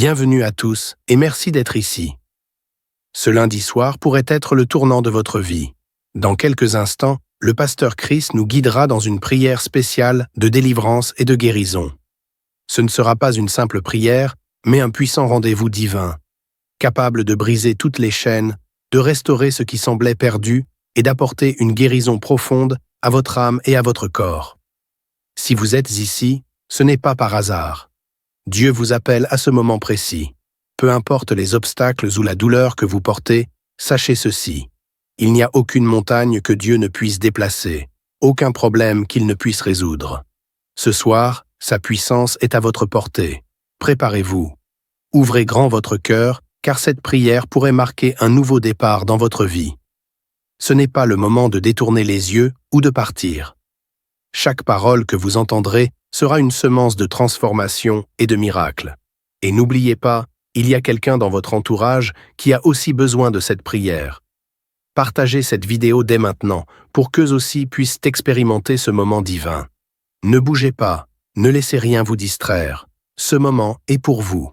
Bienvenue à tous et merci d'être ici. Ce lundi soir pourrait être le tournant de votre vie. Dans quelques instants, le pasteur Chris nous guidera dans une prière spéciale de délivrance et de guérison. Ce ne sera pas une simple prière, mais un puissant rendez-vous divin, capable de briser toutes les chaînes, de restaurer ce qui semblait perdu et d'apporter une guérison profonde à votre âme et à votre corps. Si vous êtes ici, ce n'est pas par hasard. Dieu vous appelle à ce moment précis. Peu importe les obstacles ou la douleur que vous portez, sachez ceci. Il n'y a aucune montagne que Dieu ne puisse déplacer, aucun problème qu'il ne puisse résoudre. Ce soir, sa puissance est à votre portée. Préparez-vous. Ouvrez grand votre cœur, car cette prière pourrait marquer un nouveau départ dans votre vie. Ce n'est pas le moment de détourner les yeux ou de partir. Chaque parole que vous entendrez sera une semence de transformation et de miracle. Et n'oubliez pas, il y a quelqu'un dans votre entourage qui a aussi besoin de cette prière. Partagez cette vidéo dès maintenant pour qu'eux aussi puissent expérimenter ce moment divin. Ne bougez pas, ne laissez rien vous distraire. Ce moment est pour vous.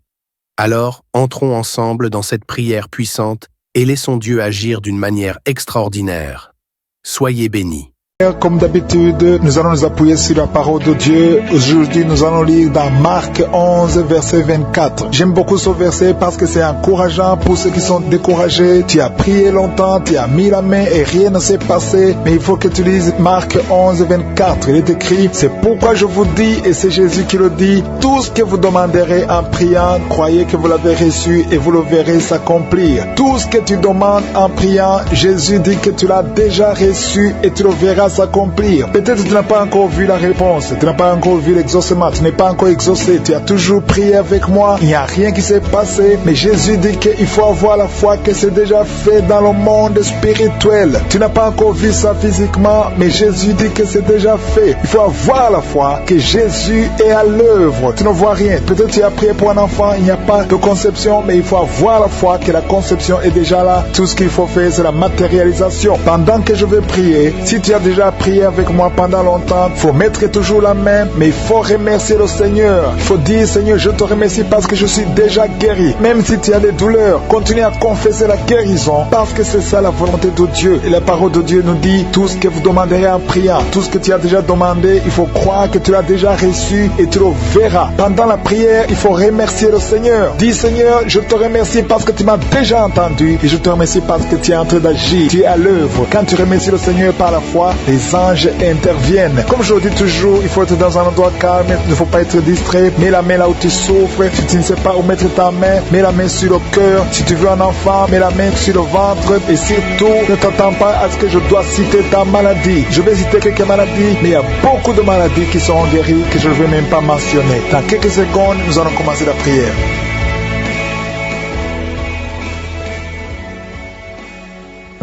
Alors, entrons ensemble dans cette prière puissante et laissons Dieu agir d'une manière extraordinaire. Soyez bénis. Comme d'habitude, nous allons nous appuyer sur la parole de Dieu. Aujourd'hui, nous allons lire dans Marc 11, verset 24. J'aime beaucoup ce verset parce que c'est encourageant pour ceux qui sont découragés. Tu as prié longtemps, tu as mis la main et rien ne s'est passé. Mais il faut que tu lises Marc 11, 24. Il est écrit, c'est pourquoi je vous dis, et c'est Jésus qui le dit, tout ce que vous demanderez en priant, croyez que vous l'avez reçu et vous le verrez s'accomplir. Tout ce que tu demandes en priant, Jésus dit que tu l'as déjà reçu et tu le verras s'accomplir. Peut-être tu n'as pas encore vu la réponse, tu n'as pas encore vu l'exaucement, tu n'es pas encore exaucé, tu as toujours prié avec moi, il n'y a rien qui s'est passé, mais Jésus dit qu'il faut avoir la foi que c'est déjà fait dans le monde spirituel. Tu n'as pas encore vu ça physiquement, mais Jésus dit que c'est déjà fait. Il faut avoir la foi que Jésus est à l'œuvre. Tu ne vois rien. Peut-être tu as prié pour un enfant, il n'y a pas de conception, mais il faut avoir la foi que la conception est déjà là. Tout ce qu'il faut faire, c'est la matérialisation. Pendant que je vais prier, si tu as déjà prié avec moi pendant longtemps, il faut mettre toujours la main, mais il faut remercier le Seigneur. Il faut dire, Seigneur, je te remercie parce que je suis déjà guéri. Même si tu as des douleurs, continue à confesser la guérison, parce que c'est ça la volonté de Dieu. Et la parole de Dieu nous dit, tout ce que vous demanderez en priant, tout ce que tu as déjà demandé, il faut croire que tu l'as déjà reçu et tu le verras. Pendant la prière, il faut remercier le Seigneur. Dis, Seigneur, je te remercie parce que tu m'as déjà entendu et je te remercie parce que tu es en train d'agir, tu es à l'œuvre. Quand tu remercies le Seigneur par la foi, les anges interviennent. Comme je le dis toujours, il faut être dans un endroit calme, il ne faut pas être distrait. Mets la main là où tu souffres. Si tu ne sais pas où mettre ta main, mets la main sur le cœur. Si tu veux un enfant, mets la main sur le ventre. Et surtout, ne t'attends pas à ce que je dois citer ta maladie. Je vais citer quelques maladies, mais il y a beaucoup de maladies qui sont guéries que je ne vais même pas mentionner. Dans quelques secondes, nous allons commencer la prière.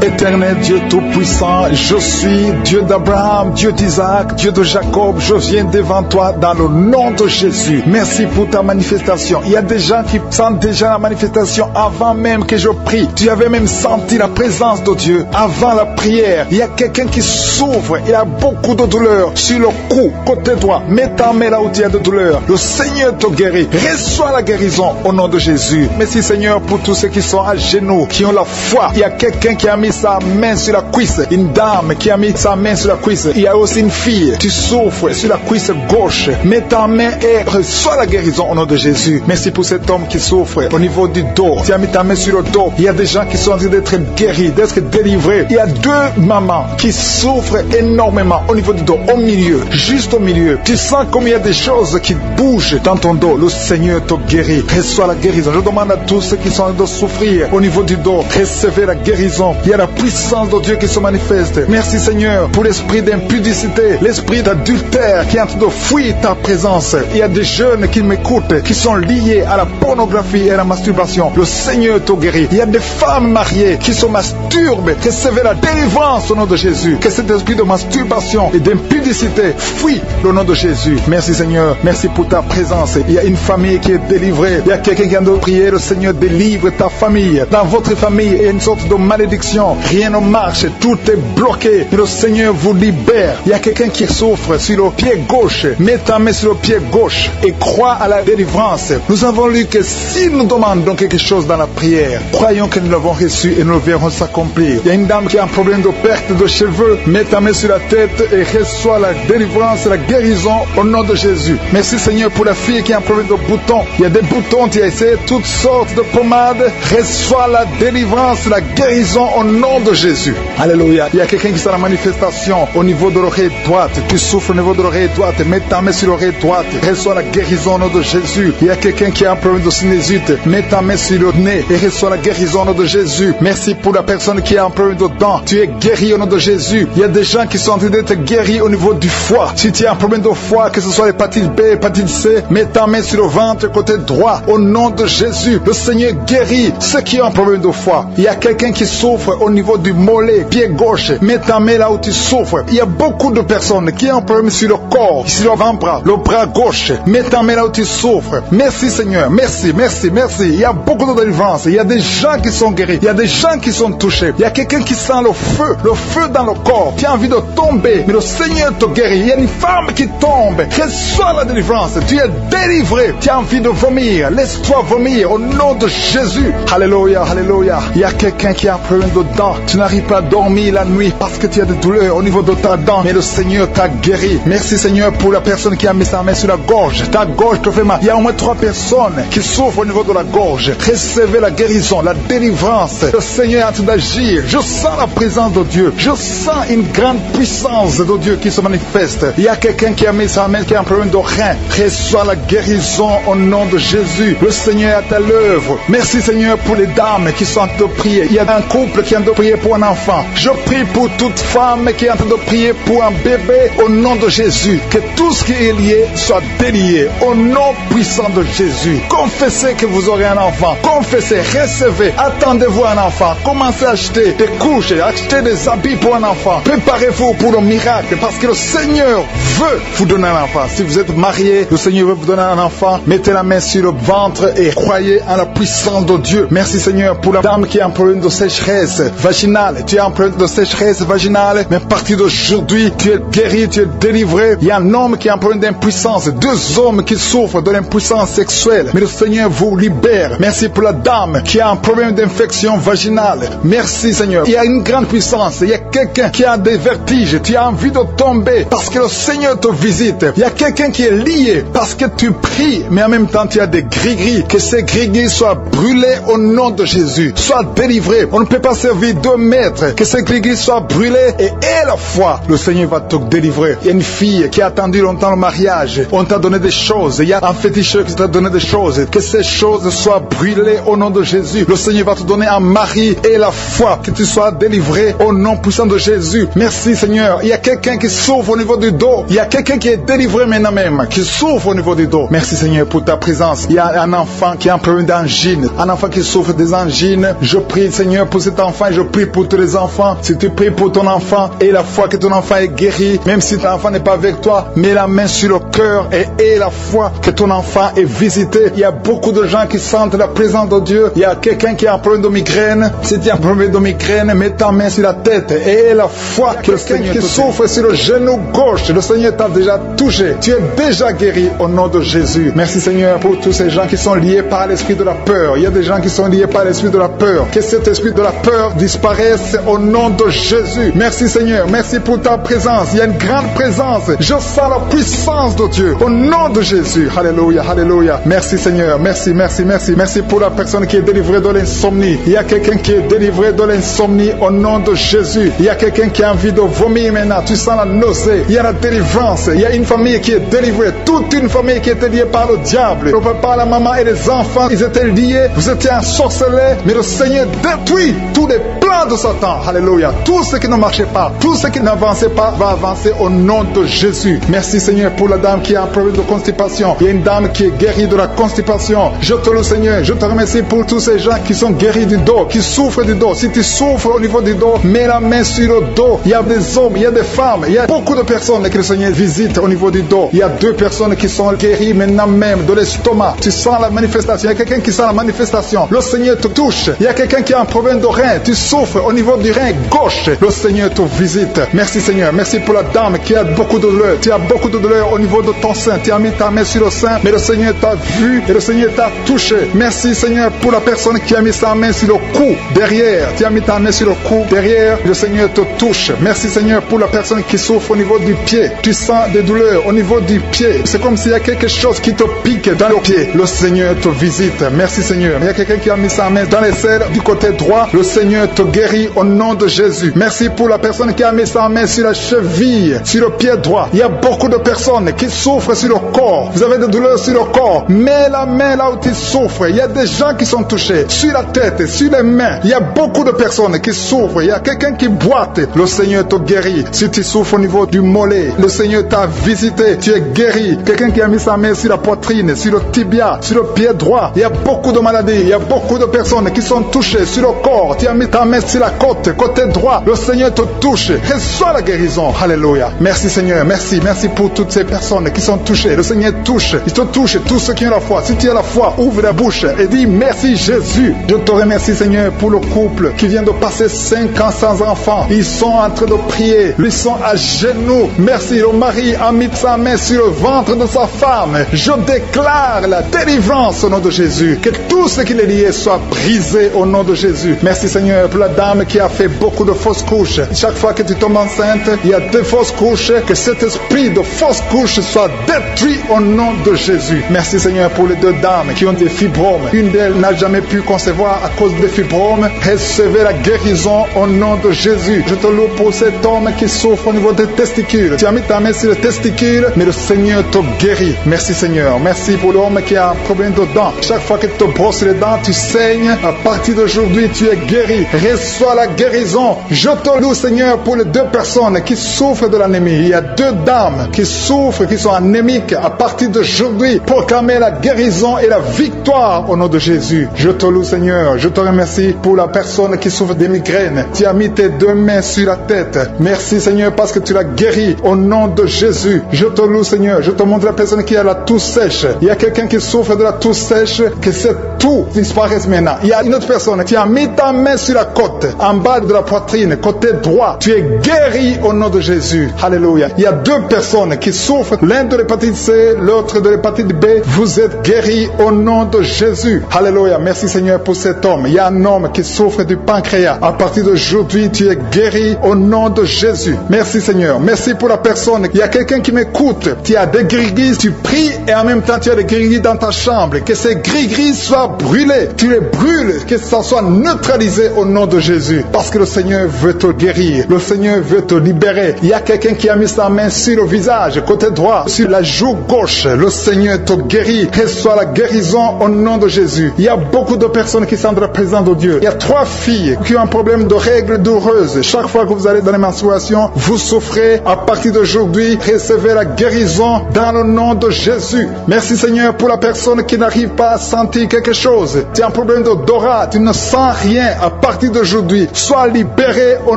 Éternel Dieu Tout-Puissant, je suis Dieu d'Abraham, Dieu d'Isaac, Dieu de Jacob, je viens devant toi dans le nom de Jésus. Merci pour ta manifestation. Il y a des gens qui sentent déjà la manifestation avant même que je prie. Tu avais même senti la présence de Dieu avant la prière. Il y a quelqu'un qui souffre, il a beaucoup de douleur sur le cou, côté droit. Mets ta main là où tu as de douleur. Le Seigneur te guérit. Reçois la guérison au nom de Jésus. Merci Seigneur pour tous ceux qui sont à genoux, qui ont la foi. Il y a quelqu'un qui a mis sa main sur la cuisse, une dame qui a mis sa main sur la cuisse. Il y a aussi une fille, tu souffres sur la cuisse gauche. Mets ta main et reçois la guérison au nom de Jésus. Merci pour cet homme qui souffre au niveau du dos. Tu as mis ta main sur le dos. Il y a des gens qui sont en train d'être guéris, d'être délivrés. Il y a deux mamans qui souffrent énormément au niveau du dos, au milieu, juste au milieu. Tu sens comme il y a des choses qui bougent dans ton dos. Le Seigneur te guérit. Reçois la guérison. Je demande à tous ceux qui sont en train de souffrir au niveau du dos, recevez la guérison. Il y a la puissance de Dieu qui se manifeste. Merci Seigneur pour l'esprit d'impudicité, l'esprit d'adultère qui est en train de fuir ta présence. Il y a des jeunes qui m'écoutent, qui sont liés à la pornographie et à la masturbation. Le Seigneur te guérit. Il y a des femmes mariées qui se masturbent. Recevez la délivrance au nom de Jésus. Que cet esprit de masturbation et d'impudicité fuit au nom de Jésus. Merci Seigneur. Merci pour ta présence. Il y a une famille qui est délivrée. Il y a quelqu'un qui vient de prier. Le Seigneur délivre ta famille. Dans votre famille, il y a une sorte de malédiction direction. Rien ne marche, tout est bloqué. Mais le Seigneur vous libère. Il y a quelqu'un qui souffre sur le pied gauche. Mets ta main sur le pied gauche et crois à la délivrance. Nous avons lu que si nous demandons quelque chose dans la prière, croyons que nous l'avons reçu et nous le verrons s'accomplir. Il y a une dame qui a un problème de perte de cheveux. Mets ta main sur la tête et reçois la délivrance, la guérison au nom de Jésus. Merci Seigneur pour la fille qui a un problème de boutons. Il y a des boutons, tu as essayé toutes sortes de pommades. Reçois la délivrance, la guérison au nom de Jésus. Alléluia. Il y a quelqu'un qui sent la manifestation au niveau de l'oreille droite. Tu souffres au niveau de l'oreille droite. Mets ta main sur l'oreille droite. Reçois la guérison au nom de Jésus. Il y a quelqu'un qui a un problème de sinusite. Mets ta main sur le nez et reçois la guérison au nom de Jésus. Merci pour la personne qui a un problème de dents. Tu es guéri au nom de Jésus. Il y a des gens qui sont en train d'être guéris au niveau du foie. Si tu as un problème de foie, que ce soit l'hépatite B, l'hépatite C, mets ta main sur le ventre côté droit. Au nom de Jésus, le Seigneur guérit ceux qui ont un problème de foie. Il y a quelqu'un qui souffre au niveau du mollet, pied gauche. Mets ta main là où tu souffres. Il y a beaucoup de personnes qui ont un problème sur le corps, sur le avant-bras, le bras gauche. Mets ta main là où tu souffres. Merci Seigneur, merci, merci, merci. Il y a beaucoup de délivrance. Il y a des gens qui sont guéris. Il y a des gens qui sont touchés. Il y a quelqu'un qui sent le feu dans le corps. Tu as envie de tomber, mais le Seigneur te guérit. Il y a une femme qui tombe. Reçois la délivrance. Tu es délivré. Tu as envie de vomir. Laisse-toi vomir au nom de Jésus. Alléluia, alléluia. Il y a quelqu'un qui a un problème de dents. Tu n'arrives pas à dormir la nuit parce que tu as des douleurs au niveau de ta dent. Mais le Seigneur t'a guéri. Merci Seigneur pour la personne qui a mis sa main sur la gorge. Ta gorge te fait mal. Il y a au moins 3 personnes qui souffrent au niveau de la gorge. Recevez la guérison, la délivrance. Le Seigneur est en train d'agir. Je sens la présence de Dieu. Je sens une grande puissance de Dieu qui se manifeste. Il y a quelqu'un qui a mis sa main qui a un problème de rein. Reçois la guérison au nom de Jésus. Le Seigneur est à l'œuvre. Merci Seigneur pour les dames qui sont en train de prier. Il y a un couple qui est en train de prier pour un enfant. Je prie pour toute femme qui est en train de prier pour un bébé au nom de Jésus. Que tout ce qui est lié soit délié au nom puissant de Jésus. Confessez que vous aurez un enfant. Confessez, recevez. Attendez-vous un enfant. Commencez à acheter des couches, acheter des habits pour un enfant. Préparez-vous pour le miracle parce que le Seigneur veut vous donner un enfant. Si vous êtes marié, le Seigneur veut vous donner un enfant. Mettez la main sur le ventre et croyez en la puissance de Dieu. Merci Seigneur pour la dame qui a un problème de sécheresse vaginale. Tu as un problème de sécheresse vaginale, mais à partir d'aujourd'hui, tu es guéri, tu es délivré. Il y a un homme qui a un problème d'impuissance. 2 hommes qui souffrent de l'impuissance sexuelle. Mais le Seigneur vous libère. Merci pour la dame qui a un problème d'infection vaginale. Merci Seigneur. Il y a une grande puissance. Il y a quelqu'un qui a des vertiges. Tu as envie de tomber parce que le Seigneur te visite. Il y a quelqu'un qui est lié parce que tu pries, mais en même temps tu as des gris-gris. Que ces gris-gris soient brûlés au nom de Jésus. Sois délivré. On ne peut pas servir 2 maîtres. Que ces gris-gris soient brûlés et à la fois, le Seigneur va te délivrer. Il y a une fille qui a attendu longtemps le mariage. On t'a donné des choses. Il y a un féticheur qui t'a donné des choses. Que ces choses soient brûlées au nom de Jésus. Le Seigneur va te donner un mari et la foi. Que tu sois délivré au nom puissant de Jésus. Merci Seigneur. Il y a quelqu'un qui souffre au niveau du dos. Il y a quelqu'un qui est délivré maintenant même, qui souffre au niveau du dos. Merci Seigneur pour ta présence. Il y a un enfant qui a un problème d'angine. Un enfant qui souffre des angines. Je prie Seigneur pour cet enfant. Je prie pour tous les enfants. Si tu pries pour ton enfant et la foi que ton enfant est guéri, même si ton enfant n'est pas avec toi, mets la main sur le cœur et la foi que ton enfant est visité. Il y a beaucoup de gens qui sentent la présence de Dieu. Il y a quelqu'un qui a un problème de migraine. Si tu as un problème de migraine, mets ta main sur la tête et la foi que le Seigneur qui souffre sur le genou gauche. Le Seigneur t'a déjà touché. Tu es déjà guéri au nom de Jésus. Merci Seigneur pour tous ces gens qui sont liés par l'esprit de la peur. Il y a des gens qui sont liés par l'esprit de la peur. Que cet esprit de la peur disparaisse au nom de Jésus. Merci Seigneur. Merci pour ta présence. Il y a une grande présence. Je sens la puissance de Dieu au nom de Jésus. Alléluia, alléluia. Merci Seigneur. Merci, merci, merci. Merci pour la personne qui est délivrée de l'insomnie. Il y a quelqu'un qui est délivré de l'insomnie au nom de Jésus. Il y a quelqu'un qui a envie de vomir maintenant. Tu sens la nausée. Il y a la délivrance. Il y a une famille qui est délivrée. Toute une famille qui était liée par le diable. Le papa, la maman et les enfants, ils étaient liés. Vous étiez ensorcelés. Mais le Seigneur détruit tous les plans de Satan. Alléluia. Tout ce qui ne marchait pas, tout ce qui n'avançait pas va avancer au nom de Jésus. Merci Seigneur pour la dame qui a un problème de constipation. Il y a une dame qui est guérie de la constipation. Je te loue Seigneur. Je te remercie pour tous ces gens qui sont guéris du dos, qui souffrent du dos. Si tu souffres au niveau du dos, mets la main sur le dos. Il y a des hommes, il y a des femmes, il y a beaucoup de personnes que le Seigneur visite au niveau du dos. Il y a 2 personnes qui sont guéries maintenant même de l'estomac. Tu sens la manifestation. Il y a quelqu'un qui sent la manifestation. Le Seigneur te touche. Il y a quelqu'un qui a un problème de rein. Tu souffres souffre au niveau du rein gauche, le Seigneur te visite. Merci Seigneur, merci pour la dame qui a beaucoup de douleur. Tu as beaucoup de douleur au niveau de ton sein. Tu as mis ta main sur le sein, mais le Seigneur t'a vu et le Seigneur t'a touché. Merci Seigneur pour la personne qui a mis sa main sur le cou derrière. Tu as mis ta main sur le cou derrière, le Seigneur te touche. Merci Seigneur pour la personne qui souffre au niveau du pied. Tu sens des douleurs au niveau du pied. C'est comme s'il y a quelque chose qui te pique dans le pied. Le Seigneur te visite. Merci Seigneur. Il y a quelqu'un qui a mis sa main dans les selles du côté droit. Le Seigneur te guérit au nom de Jésus. Merci pour la personne qui a mis sa main sur la cheville, sur le pied droit. Il y a beaucoup de personnes qui souffrent sur le corps. Vous avez des douleurs sur le corps. Mets la main là où tu souffres. Il y a des gens qui sont touchés. Sur la tête, sur les mains. Il y a beaucoup de personnes qui souffrent. Il y a quelqu'un qui boite. Le Seigneur te guérit. Si tu souffres au niveau du mollet, le Seigneur t'a visité. Tu es guéri. Quelqu'un qui a mis sa main sur la poitrine, sur le tibia, sur le pied droit. Il y a beaucoup de maladies. Il y a beaucoup de personnes qui sont touchées sur le corps. Tu as mis ta main sur la côte, côté droit. Le Seigneur te touche. Reçois la guérison. Alléluia. Merci Seigneur. Merci. Merci pour toutes ces personnes qui sont touchées. Le Seigneur touche. Il te touche. Tous ceux qui ont la foi. Si tu as la foi, ouvre la bouche et dis merci Jésus. Je te remercie Seigneur pour le couple qui vient de passer 5 ans sans enfant. Ils sont en train de prier. Ils sont à genoux. Merci. Le mari a mis sa main sur le ventre de sa femme. Je déclare la délivrance au nom de Jésus. Que tout ce qui est lié soit brisé au nom de Jésus. Merci Seigneur pour la dame qui a fait beaucoup de fausses couches. Chaque fois que tu tombes enceinte, il y a 2 fausses couches. Que cet esprit de fausses couches soit détruit au nom de Jésus. Merci Seigneur pour les 2 dames qui ont des fibromes. Une d'elles n'a jamais pu concevoir à cause des fibromes. Recevez la guérison au nom de Jésus. Je te loue pour cet homme qui souffre au niveau des testicules. Tu as mis ta main sur les testicules, mais le Seigneur te guérit. Merci Seigneur. Merci pour l'homme qui a un problème de dents. Chaque fois que tu te brosses les dents, tu saignes. À partir d'aujourd'hui, tu es guéri. Reçois la guérison. Je te loue Seigneur pour les 2 personnes qui souffrent de l'anémie. Il y a 2 dames qui souffrent, qui sont anémiques. À partir d'aujourd'hui, proclamez la guérison et la victoire au nom de Jésus. Je te loue Seigneur. Je te remercie pour la personne qui souffre des migraines. Tu as mis tes 2 mains sur la tête. Merci Seigneur parce que tu l'as guéri au nom de Jésus. Je te loue Seigneur. Je te montre la personne qui a la toux sèche. Il y a quelqu'un qui souffre de la toux sèche, que cette toux disparaisse maintenant. Il y a une autre personne qui a mis ta main sur la côte, en bas de la poitrine, côté droit. Tu es guéri au nom de Jésus. Alléluia. Il y a 2 personnes qui souffrent, l'un de l'hépatite C, l'autre de l'hépatite B. Vous êtes guéris au nom de Jésus. Alléluia. Merci Seigneur pour cet homme. Il y a un homme qui souffre du pancréas. À partir d'aujourd'hui, tu es guéri au nom de Jésus. Merci Seigneur. Merci pour la personne. Il y a quelqu'un qui m'écoute. Tu as des gris-gris, tu pries et en même temps tu as des gris-gris dans ta chambre. Que ces gris-gris soient brûlés. Tu les brûles. Que ça soit neutralisé au nom de Jésus. Parce que le Seigneur veut te guérir. Le Seigneur veut te libérer. Il y a quelqu'un qui a mis sa main sur le visage, côté droit, sur la joue gauche. Le Seigneur te guérit. Reçois la guérison au nom de Jésus. Il y a beaucoup de personnes qui sont dans la présence de Dieu. Il y a 3 filles qui ont un problème de règles douloureuses. Chaque fois que vous allez dans les menstruations, vous souffrez. À partir d'aujourd'hui, recevez la guérison dans le nom de Jésus. Merci Seigneur pour la personne qui n'arrive pas à sentir quelque chose. Tu as un problème d'odorat, tu ne sens rien. À partir d'aujourd'hui, sois libéré au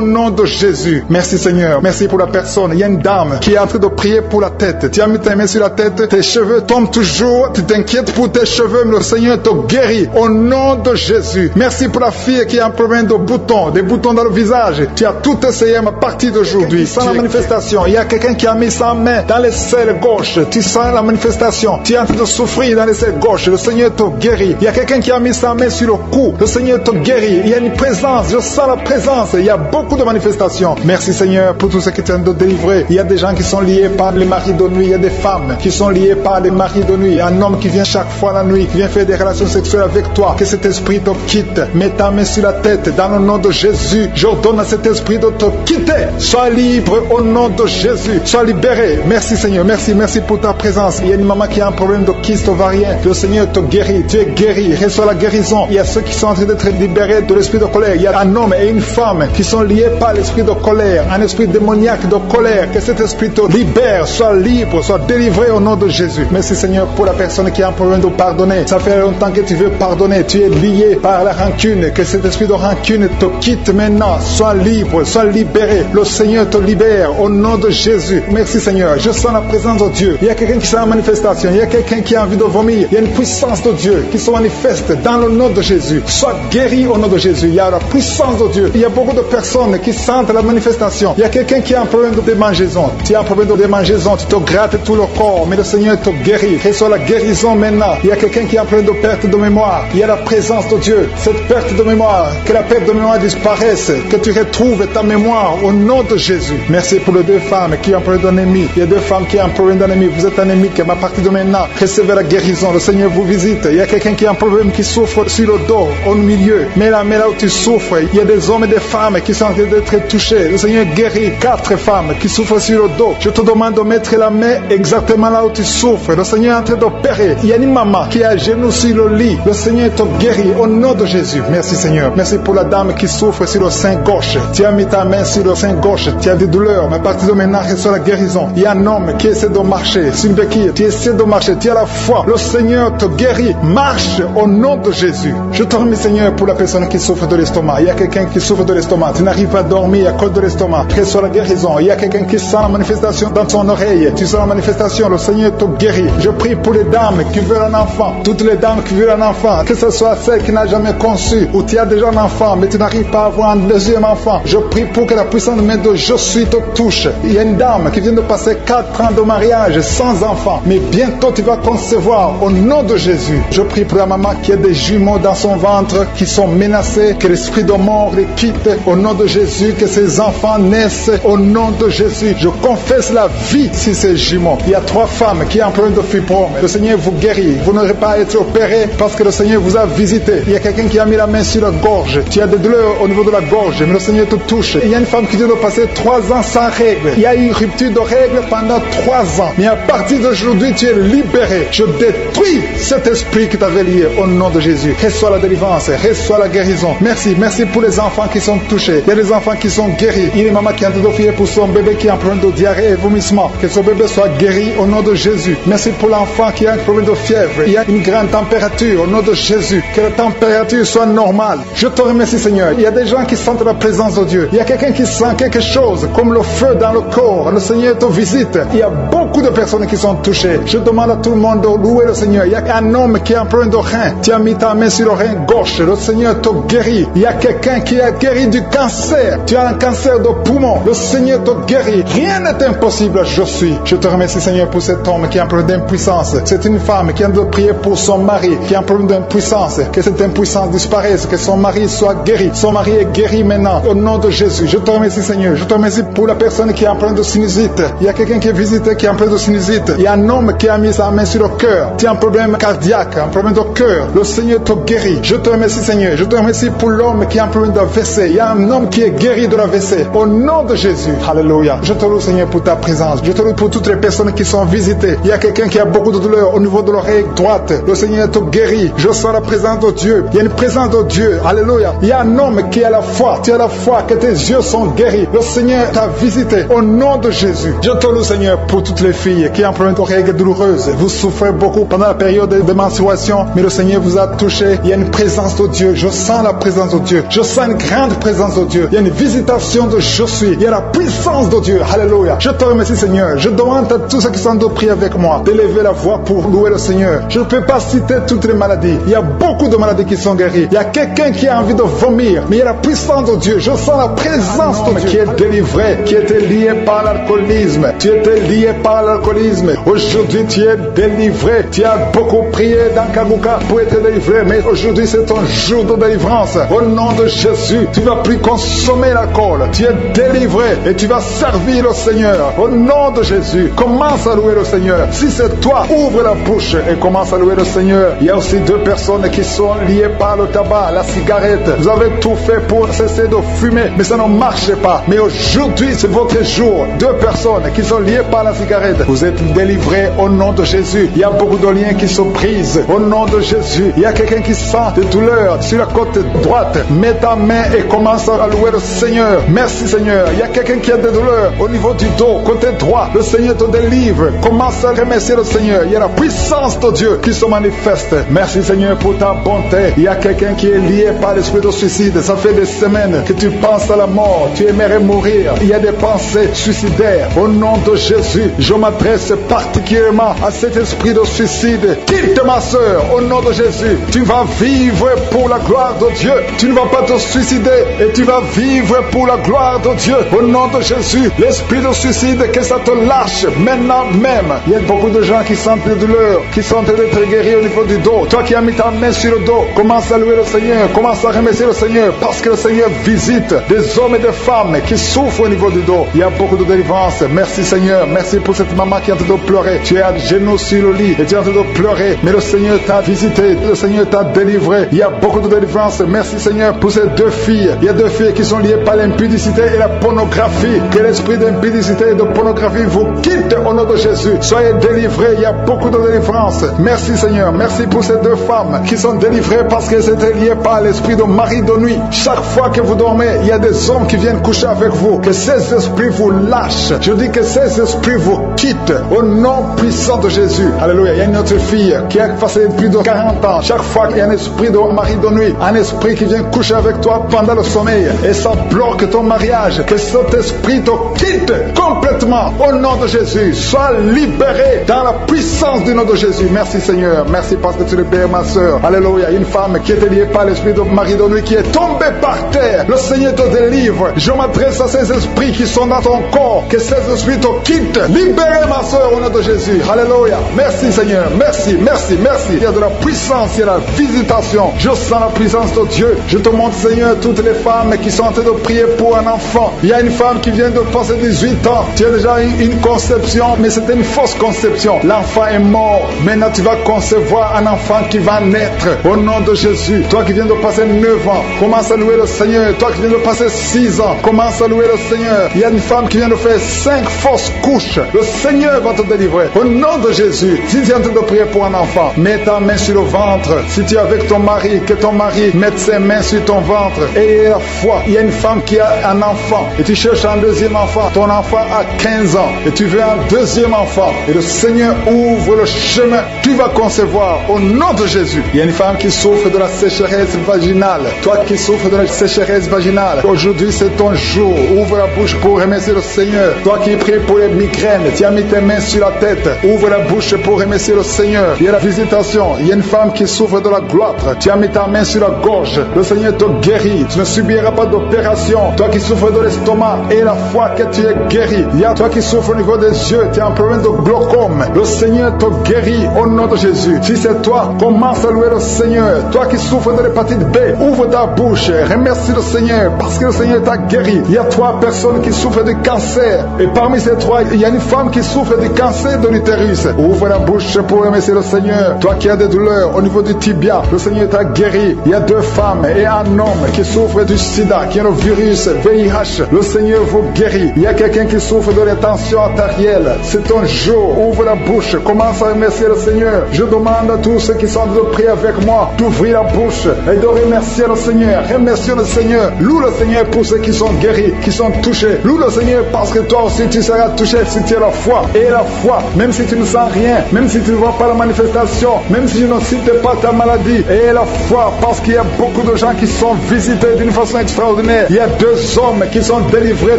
nom de Jésus. Merci Seigneur. Merci pour la personne. Il y a une dame qui est en train de prier pour la tête. Tu as mis ta main sur la tête, tes cheveux tombent toujours. Tu t'inquiètes pour tes cheveux, mais le Seigneur te guérit au nom de Jésus. Merci pour la fille qui a un problème de boutons, des boutons dans le visage. Tu as tout essayé à partir d'aujourd'hui. Sans la manifestation, il y a quelqu'un qui a mis sa main dans les selles gauches. Tu sens la manifestation. Tu es en train de souffrir dans les selles gauches. Le Seigneur te guérit. Il y a quelqu'un qui a mis sa main sur le cou. Le Seigneur te guérit. Il y a une présence. Je sens la présence. Il y a beaucoup de manifestations. Merci Seigneur pour tout ce qui t'ont de délivrer. Il y a des gens qui sont liés par les maris de nuit. Il y a des femmes qui sont liées par les maris de nuit. Un homme qui vient chaque fois la nuit, qui vient faire des relations sexuelles avec toi. Que cet esprit te quitte. Mets ta main sur la tête. Dans le nom de Jésus, j'ordonne à cet esprit de te quitter. Sois libre au nom de Jésus. Sois libéré. Merci Seigneur. Merci pour ta présence. Il y a une maman qui a un problème de kyste ovarien. Le Seigneur te guérit. Tu es guéri. Reçois la guérison. Il y a ceux qui sont en train d'être libérés de l'esprit de colère. Il y a un homme et une femme qui sont liés par l'esprit de colère. Un esprit démoniaque de colère. Que cet esprit te libère. Sois libre. Sois délivré au nom de Jésus. Merci Seigneur pour la personne qui a un problème de pardonner. Ça fait longtemps que tu veux pardonner. Tu es lié par la rancune. Que cet esprit de rancune te quitte maintenant. Sois libre. Sois libéré. Le Seigneur te libère au nom de Jésus. Merci Seigneur. Je sens la présence de Dieu. Il y a quelqu'un qui sent la manifestation. Il y a quelqu'un qui a envie de vomir. Il y a une puissance de Dieu qui se manifeste dans le nom de Jésus. Sois guéri au nom de Jésus. Il y a la puissance puissance de Dieu. Il y a beaucoup de personnes qui sentent la manifestation. Il y a quelqu'un qui a un problème de démangeaison. Tu as un problème de démangeaison, tu te grattes tout le corps, mais le Seigneur te guérit. Reçois la guérison maintenant. Il y a quelqu'un qui a un problème de perte de mémoire. Il y a la présence de Dieu. Cette perte de mémoire, que la perte de mémoire disparaisse, que tu retrouves ta mémoire au nom de Jésus. Merci pour les deux femmes qui ont un problème d'anémie. Il y a deux femmes qui ont un problème d'anémie. Vous êtes anémique, mais à partir de maintenant, recevez la guérison. Le Seigneur vous visite. Il y a quelqu'un qui a un problème qui souffre sur le dos, au milieu. Mais là où tu souffres, il y a des hommes et des femmes qui sont en train d'être touchés. Le Seigneur guérit 4 femmes qui souffrent sur le dos. Je te demande de mettre la main exactement là où tu souffres. Le Seigneur est en train d'opérer. Il y a une maman qui est à genoux sur le lit. Le Seigneur te guérit au nom de Jésus. Merci Seigneur. Merci pour la dame qui souffre sur le sein gauche. Tu as mis ta main sur le sein gauche. Tu as des douleurs, mais à partir de maintenant, reçois la guérison. Il y a un homme qui essaie de marcher sur une béquille. Tu essaies de marcher. Tu as la foi. Le Seigneur te guérit. Marche au nom de Jésus. Je te remercie Seigneur pour la personne qui souffre de l'estomac. Il y a quelqu'un qui souffre de l'estomac. Tu n'arrives pas à dormir à cause de l'estomac. Reçois la guérison. Il y a quelqu'un qui sent la manifestation dans son oreille. Tu sens la manifestation. Le Seigneur te guérit. Je prie pour les dames qui veulent un enfant. Toutes les dames qui veulent un enfant. Que ce soit celle qui n'a jamais conçu ou tu as déjà un enfant mais tu n'arrives pas à avoir un deuxième enfant. Je prie pour que la puissante main de Je suis te touche. Il y a une dame qui vient de passer 4 ans de mariage sans enfant. Mais bientôt tu vas concevoir au nom de Jésus. Je prie pour la maman qui a des jumeaux dans son ventre qui sont menacés. Que l'esprit de mort les quitte au nom de Jésus. Que ces enfants naissent au nom de Jésus. Je confesse la vie sur ces jumeaux. Il y a 3 femmes qui ont un problème de fibrome. Le Seigneur vous guérit. Vous n'aurez pas à être opéré parce que le Seigneur vous a visité. Il y a quelqu'un qui a mis la main sur la gorge. Tu as des douleurs au niveau de la gorge, mais le Seigneur te touche. Il y a une femme qui vient de passer 3 ans sans règles. Il y a eu une rupture de règles pendant 3 ans. Mais à partir d'aujourd'hui, tu es libéré. Je détruis cet esprit qui t'avait lié au nom de Jésus. Reçois la délivrance, reçois la guérison. Merci, merci pour les enfants qui sont touchés. Il y a des enfants qui sont guéris. Il y a une maman qui est en train d'offrir pour son bébé qui a un problème de diarrhée et vomissement. Que son bébé soit guéri au nom de Jésus. Merci pour l'enfant qui a un problème de fièvre. Il y a une grande température au nom de Jésus. Que la température soit normale. Je te remercie Seigneur. Il y a des gens qui sentent la présence de Dieu. Il y a quelqu'un qui sent quelque chose comme le feu dans le corps. Le Seigneur te visite. Il y a beaucoup de personnes qui sont touchées. Je demande à tout le monde de louer le Seigneur. Il y a un homme qui a un problème de rein. Tu as mis ta main sur le rein gauche. Le Seigneur te guérit. Il y a quelqu'un qui a guéri du cancer. Tu as un cancer de poumon. Le Seigneur te guérit. Rien n'est impossible. Je suis. Je te remercie Seigneur pour cet homme qui a un problème d'impuissance. C'est une femme qui a de prier pour son mari qui a un problème d'impuissance. Que cette impuissance disparaisse. Que son mari soit guéri. Son mari est guéri maintenant. Au nom de Jésus. Je te remercie Seigneur. Je te remercie pour la personne qui a un problème de sinusite. Il y a quelqu'un qui est visité qui a un problème de sinusite. Il y a un homme qui a mis sa main sur le cœur. Tu as un problème cardiaque, un problème de cœur. Le Seigneur te guérit. Je te remercie Seigneur. Je te remercie pour l'homme qui a un problème d'AVC. Il y a un homme qui est guéri de l'AVC. Au nom de Jésus. Alléluia. Je te loue Seigneur pour ta présence. Je te loue pour toutes les personnes qui sont visitées. Il y a quelqu'un qui a beaucoup de douleur au niveau de l'oreille droite. Le Seigneur te guérit. Je sens la présence de Dieu. Il y a une présence de Dieu. Alléluia. Il y a un homme qui a la foi. Tu as la foi que tes yeux sont guéris. Le Seigneur t'a visité. Au nom de Jésus. Je te loue Seigneur pour toutes les filles qui ont un problème de règles douloureuses. Vous souffrez beaucoup pendant la période de menstruation, mais le Seigneur vous a touché. Il y a une présence de Dieu. Je sens la présence de Dieu. Je sens une grande présence de Dieu. Il y a une visitation de Je suis. Il y a la puissance de Dieu. Alléluia. Je te remercie Seigneur. Je demande à tous ceux qui sont de prier avec moi d'élever la voix pour louer le Seigneur. Je ne peux pas citer toutes les maladies. Il y a beaucoup de maladies qui sont guéries. Il y a quelqu'un qui a envie de vomir, mais il y a la puissance de Dieu. Je sens la présence de Dieu qui est délivré, qui était lié par l'alcoolisme. Tu étais lié par l'alcoolisme. Aujourd'hui, tu es délivré. Tu as beaucoup prié dans Kaguka pour être délivré, mais aujourd'hui, c'est ton jour de délivrance. Au nom de Jésus, tu ne vas plus consommer l'alcool. Tu es délivré et tu vas servir le Seigneur. Au nom de Jésus, commence à louer le Seigneur. Si c'est toi, ouvre la bouche et commence à louer le Seigneur. Il y a aussi 2 personnes qui sont liées par le tabac, la cigarette. Vous avez tout fait pour cesser de fumer, mais ça ne marche pas. Mais aujourd'hui, c'est votre jour. 2 personnes qui sont liées par la cigarette. Vous êtes délivrés au nom de Jésus. Il y a beaucoup de liens qui se brisent au nom de Jésus. Il y a quelqu'un qui sent des douleurs sur la côte droite. Mets ta main et commence à louer le Seigneur. Merci Seigneur. Il y a quelqu'un qui a des douleurs au niveau du dos, côté droit. Le Seigneur te délivre. Commence à remercier le Seigneur. Il y a la puissance de Dieu qui se manifeste. Merci Seigneur pour ta bonté. Il y a quelqu'un qui est lié par l'esprit de suicide. Ça fait des semaines que tu penses à la mort. Tu aimerais mourir. Il y a des pensées suicidaires. Au nom de Jésus, je m'adresse particulièrement à cet esprit de suicide. Quitte ma soeur, au nom de Jésus. Tu vas vivre pour la gloire de Dieu. Tu ne vas pas te suicider et tu vas vivre pour la gloire de Dieu. Au nom de Jésus, l'esprit de suicide, que ça te lâche maintenant même. Il y a beaucoup de gens qui sentent des douleurs, qui sont d'être guéris au niveau du dos. Toi qui as mis ta main sur le dos, commence à louer le Seigneur, commence à remercier le Seigneur, parce que le Seigneur visite des hommes et des femmes qui souffrent au niveau du dos. Il y a beaucoup de délivrance. Merci Seigneur, merci pour cette maman qui est en train de pleurer. Tu es à genoux sur le lit et tu es en train de pleurer, mais le Seigneur t'a visité, le Seigneur t'a délivré. Il y a beaucoup de délivrance. Merci Seigneur pour ces deux filles. Il y a deux filles qui sont liées par l'impudicité et la pornographie. Que l'esprit d'impudicité et de pornographie vous quitte au nom de Jésus. Soyez délivrés. Il y a beaucoup de délivrance. Merci Seigneur. Merci pour ces deux femmes qui sont délivrées parce qu'elles étaient liées par l'esprit de mari de nuit. Chaque fois que vous dormez, il y a des hommes qui viennent coucher avec vous. Que ces esprits vous lâchent. Je dis que ces esprits vous quittent au nom puissant de Jésus. Alléluia. Il y a une autre fille qui a passé plus de 40 ans. Chaque fois qu'il y a un esprit de mari de nuit, un esprit qui vient coucher avec toi pendant le sommeil et ça bloque ton mariage, que cet esprit te quitte complètement au nom de Jésus. Sois libéré dans la puissance du nom de Jésus. Merci Seigneur. Merci parce que tu libères ma soeur. Alléluia. Une femme qui était liée par l'esprit de mari de nuit qui est tombée par terre. Le Seigneur te délivre. Je m'adresse à ces esprits qui sont dans ton corps. Que ces esprits te quittent. Libérez ma soeur au nom de Jésus. Alléluia. Merci Seigneur. Merci, merci, merci. Il y a de la puissance, il y a la visitation. Je sens la puissance de Dieu. Je te montre Seigneur toutes les femmes qui sont en train de prier pour un enfant. Il y a une femme qui vient de passer 18 ans. Tu as déjà eu une conception, mais c'était une fausse conception. L'enfant est mort. Maintenant tu vas concevoir un enfant qui va naître au nom de Jésus. Toi qui viens de passer 9 ans, commence à louer le Seigneur. Toi qui viens de passer 6 ans, commence à louer le Seigneur. Il y a une femme qui vient de faire 5 fausses couches. Le Seigneur va te délivrer au nom de Jésus. Si tu es en train de prier pour un enfant, mets ta main sur le ventre. Si tu es avec ton mari, que ton mari mette ses mains sur ton ventre et la foi. Il y a une femme qui a un enfant et tu cherches un deuxième enfant. Ton enfant a 15 ans et tu veux un deuxième enfant et le Seigneur ouvre le chemin. Tu vas concevoir au nom de Jésus. Il y a une femme qui souffre de la sécheresse vaginale. Toi qui souffres de la sécheresse vaginale, aujourd'hui c'est ton jour. Ouvre la bouche pour remercier le Seigneur. Toi qui pries pour les migraines, tu as mis tes mains sur la tête. Ouvre la bouche pour remercier le Seigneur. Il y a la visitation. Il y a une femme qui souffre de la gloître. Tu as mis ta main sur la gorge. Le Seigneur te guérit. Tu ne subiras pas d'opération. Toi qui souffres de l'estomac et la foi que tu es guéri. Il y a toi qui souffres au niveau des yeux. Tu as un problème de glaucome. Le Seigneur te guérit au nom de Jésus. Si c'est toi, commence à louer le Seigneur. Toi qui souffres de l'hépatite B, ouvre ta bouche. Remercie le Seigneur parce que le Seigneur t'a guéri. Il y a 3 personnes qui souffrent de cancer. Et parmi ces 3, il y a une femme qui souffre du cancer de l'utérus. Ouvre la bouche pour remercier le Seigneur. Toi qui as des douleurs au niveau du tibia, le Seigneur t'a guéri. Il y a 2 femmes et un homme qui souffrent du sida, qui a le virus VIH. Le Seigneur vous guérit. Il y a quelqu'un qui souffre de la tension artérielle. C'est ton jour. Ouvre la bouche. Commence à remercier le Seigneur. Je demande à tous ceux qui sont de prier avec moi d'ouvrir la bouche et de remercier le Seigneur. Remercie le Seigneur. Loue le Seigneur pour ceux qui sont guéris, qui sont touchés. Loue le Seigneur parce que toi aussi tu seras touché si tu as la foi. Et la foi, même si tu ne sens rien, même si tu ne vois pas la manifestation, même si tu ne cites pas ta maladie, et la foi parce qu'il y a beaucoup de gens qui sont visités d'une façon extraordinaire. Il y a 2 hommes qui sont délivrés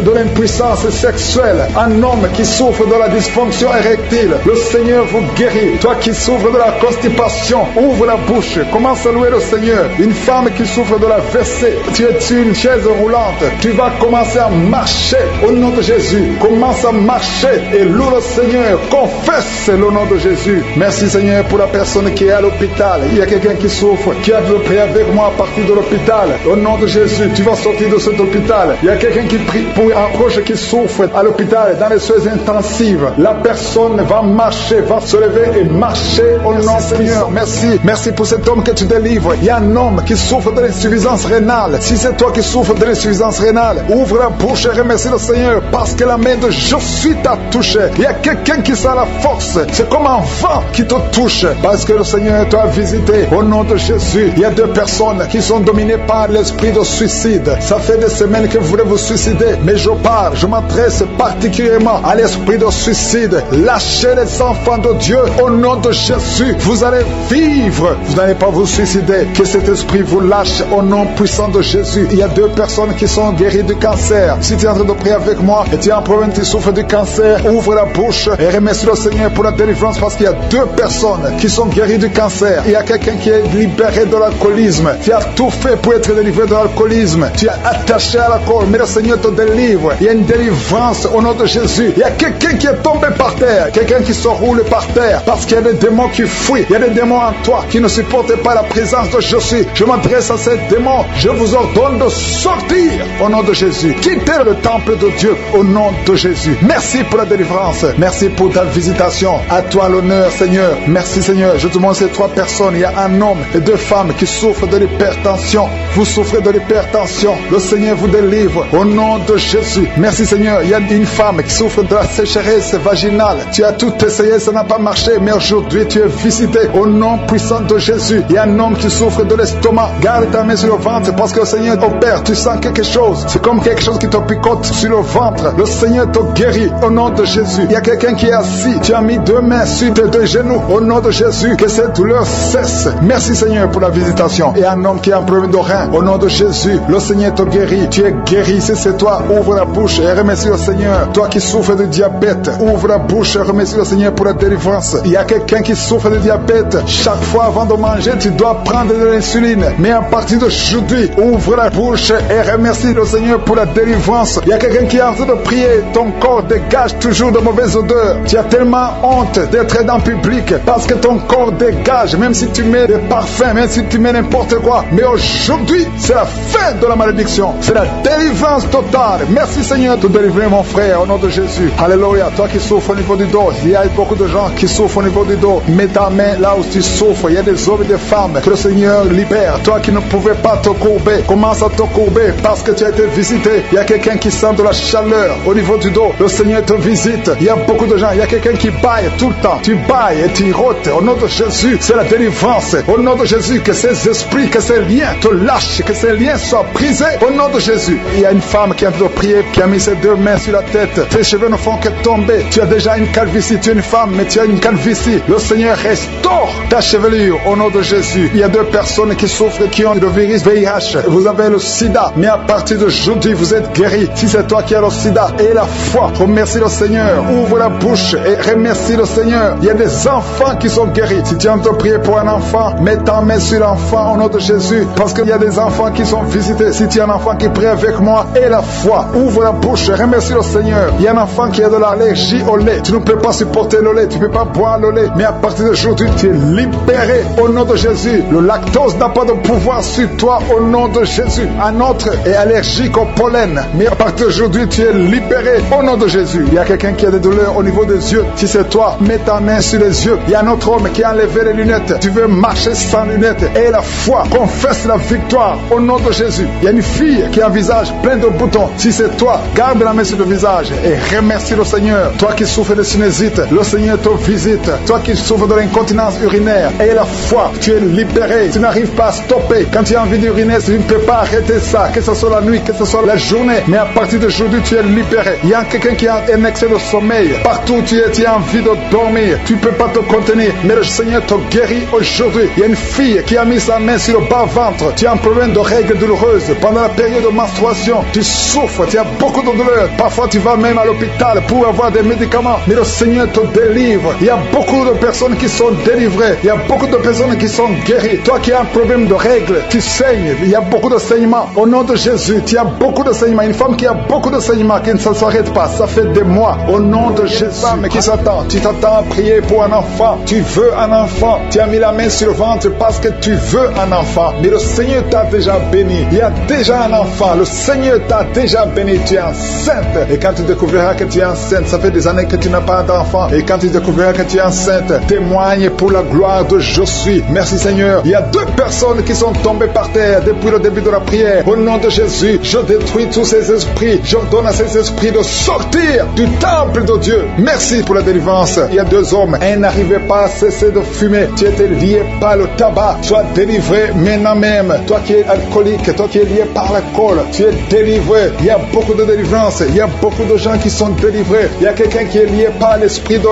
de l'impuissance sexuelle. Un homme qui souffre de la dysfonction érectile. Le Seigneur vous guérit. Toi qui souffres de la constipation, ouvre la bouche. Commence à louer le Seigneur. Une femme qui souffre de la WC, tu es sur une chaise roulante. Tu vas commencer à marcher au nom de Jésus. Commence à marcher et loue le Seigneur. Confesse le nom de Jésus. Merci Seigneur pour la personne qui est à l'hôpital. Il y a quelqu'un qui souffre, qui a de prier avec moi à partir de l'hôpital. Au nom de Jésus, tu vas sortir de cet hôpital. Il y a quelqu'un qui prie pour un proche qui souffre à l'hôpital, dans les soins intensives. La personne va marcher, va se lever et marcher au nom du Seigneur. Merci. Merci pour cet homme que tu délivres. Il y a un homme qui souffre de l'insuffisance rénale. Si c'est toi qui souffres de l'insuffisance rénale, ouvre la bouche et remercie le Seigneur parce que la main de Jésus t'a touché. Il y a quelqu'un qui sent la force. C'est comme un vent qui te touche parce que le Seigneur t'a visité. Au nom de Jésus, il y a 2 personnes qui sont dominées par l'esprit de suicide. Ça fait des semaines que vous voulez vous suicider, mais je parle, je m'adresse particulièrement à l'esprit de suicide. Lâchez les enfants de Dieu au nom de Jésus. Vous allez vivre. Vous n'allez pas vous suicider. Que cet esprit vous lâche au nom puissant de Jésus. Il y a 2 personnes qui sont guéries du cancer. Si tu es en train de prier avec moi et tu as un problème, tu souffres du cancer, ouvre la bouche et remercie le Seigneur pour la délivrance parce qu'il y a 2 personnes qui sont guéries du cancer. Il y a quelqu'un qui est libéré de l'alcoolisme. Tu as tout fait pour être délivré de l'alcoolisme. Tu es attaché à l'alcool, mais le Seigneur te délivre. Il y a une délivrance au nom de Jésus. Il y a quelqu'un qui est tombé par terre, quelqu'un qui se roule par terre, parce qu'il y a des démons qui fuient. Il y a des démons en toi qui ne supportent pas la présence de Jésus. Je m'adresse à ces démons. Je vous ordonne de sortir au nom de Jésus. Quittez le temple de Dieu au nom de Jésus. Merci pour la délivrance. Merci pour ta visitation. À toi l'honneur, Seigneur. Merci, Seigneur. Je te montre ces 3 personnes. Il y a un homme et 2 femmes qui souffrent de l'hypertension. Vous souffrez de l'hypertension. Le Seigneur vous délivre au nom de Jésus. Merci, Seigneur. Il y a une femme qui souffre de la sécheresse vaginale. Tu as tout essayé, ça n'a pas marché, mais aujourd'hui tu es visité au nom puissant de Jésus. Il y a un homme qui souffre de l'estomac. Garde ta main sur le ventre parce que le Seigneur opère. Tu sens quelque chose. C'est comme quelque chose qui te picote sur le ventre. Le Seigneur te guérit au nom de Jésus. Il y a quelqu'un qui est assis. Tu as mis 2 mains sur tes 2 genoux au nom de Jésus. Que cette douleur cesse. Merci, Seigneur, pour la visitation. Il y a un homme qui a un problème de rein au nom de Jésus. Le Seigneur te guérit. Tu es guéri. Si c'est toi, ouvre la bouche et remercie le Seigneur. Toi qui souffres de diabète, ouvre la bouche et remercie le Seigneur pour la délivrance. Il y a quelqu'un qui souffre de diabète. Chaque fois avant de manger, tu dois prendre de l'insuline. Mais à partir d'aujourd'hui, ouvre la bouche et remercie le Seigneur pour la délivrance. Il y a quelqu'un qui est en train de prier. Ton corps dégage toujours de mauvaises odeurs. Tu as tellement honte d'être dans le public parce que ton corps dégage, même si tu mets des parfums, même si tu mets n'importe quoi. Mais aujourd'hui, c'est la fin de la malédiction. C'est la délivrance totale. Merci, Seigneur, de délivrer mon frère au nom de Jésus. Alléluia. Toi qui souffres au niveau du dos, il y a beaucoup de gens qui souffrent au niveau du dos. Mets ta main là où tu souffres. Il y a des hommes et des femmes que le Seigneur libère. Toi qui ne pouvais pas te courber, commence à te courber parce que tu as été visité. Il y a quelqu'un qui sent de la chaleur au niveau du dos. Le Seigneur te visite. Il y a beaucoup de gens. Il y a quelqu'un qui baille tout le temps. Tu bailles et tu rôtes. Au nom de Jésus, c'est la délivrance. Au nom de Jésus, que ces esprits, que ces liens te lâchent, que ces liens soient brisés. Au nom de Jésus. Il y a une femme qui a de prier, qui a mis ses 2 mains sur la tête. Tes cheveux ne font que tomber. Tu as déjà une calvitie. Tu es une femme, mais tu as une calvitie. Le Seigneur restaure ta chevelure au nom de Jésus. Il y a 2 personnes qui souffrent, qui ont le virus VIH. Vous avez le sida, mais à partir d'aujourd'hui, vous êtes guéris. Si c'est toi qui as le sida et la foi, remercie le Seigneur. Ouvre la bouche et remercie le Seigneur. Il y a des enfants qui sont guéris. Si tu as envie de prier pour un enfant, mets ta main sur l'enfant au nom de Jésus. Parce qu'il y a des enfants qui sont visités. Si tu as un enfant qui prie avec moi et la foi, ouvre la bouche et remercie le Seigneur. Il y a un enfant qui a de l'allergie au lait. Tu ne peux pas supporter le lait. Tu ne peux pas boire le lait. Mais à partir d'aujourd'hui, tu es libéré au nom de Jésus. Le lactose n'a pas de pouvoir sur toi au nom de Jésus. Un autre est allergique au pollen. Mais à partir d'aujourd'hui, tu es libéré au nom de Jésus. Il y a quelqu'un qui a des douleurs au niveau des yeux. Si c'est toi, mets ta main sur les yeux. Il y a un autre homme qui a enlevé les lunettes. Tu veux marcher sans lunettes. Et la foi, confesse la victoire au nom de Jésus. Il y a une fille qui a un visage plein de boutons. Si c'est toi, garde la main sur le visage et remercie le Seigneur. Toi qui souffres de sinusite, le Seigneur te visite. Toi qui souffres de l'incontinence urinaire, et la foi, tu es libéré. Tu n'arrives pas à stopper. Quand tu as envie d'uriner, tu ne peux pas arrêter ça. Que ce soit la nuit, que ce soit la journée. Mais à partir d'aujourd'hui, tu es libéré. Il y a quelqu'un qui a un excès de sommeil. Partout où tu es, tu as envie de dormir. Tu ne peux pas te contenir. Mais le Seigneur te guérit aujourd'hui. Il y a une fille qui a mis sa main sur le bas-ventre. Tu as un problème de règles douloureuses. Pendant la période de menstruation, tu souffres. Tu as beaucoup de douleurs. Parfois, tu vas même à l'hôpital pour avoir des médicaments. Mais le Seigneur te délivre. Il y a beaucoup de personnes qui sont délivrées. Il y a beaucoup de personnes qui sont guéries. Toi qui as un problème de règles, tu saignes. Il y a beaucoup de saignements. Au nom de Jésus, tu as beaucoup de saignements. Une femme qui a beaucoup de saignements, qui ne s'arrête pas. Ça fait des mois. Au nom de Jésus. Femme qui s'attend. Tu t'attends à prier pour un enfant. Tu veux un enfant. Tu as mis la main sur le ventre parce que tu veux un enfant. Mais le Seigneur t'a déjà béni. Il y a déjà un enfant. Le Seigneur t'a déjà béni. Tu es enceinte. Et quand tu découvriras que tu es enceinte, ça fait des années que tu n'as pas d'enfant. Et quand tu découvriras que tu es enceinte, témoigne pour la gloire de je suis. Merci Seigneur. Il y a 2 personnes qui sont tombées par terre depuis le début de la prière. Au nom de Jésus, je détruis tous ces esprits. J'ordonne à ces esprits de sortir du temple de Dieu. Merci pour la délivrance. Il y a 2 hommes. Un n'arrivait pas à cesser de fumer. Tu étais lié par le tabac. Sois délivré maintenant même. Toi qui es alcoolique, toi qui es lié par l'alcool, tu es délivré. Il y a beaucoup de délivrance. Il y a beaucoup de gens qui sont délivrés. Il y a quelqu'un qui est lié par l'esprit de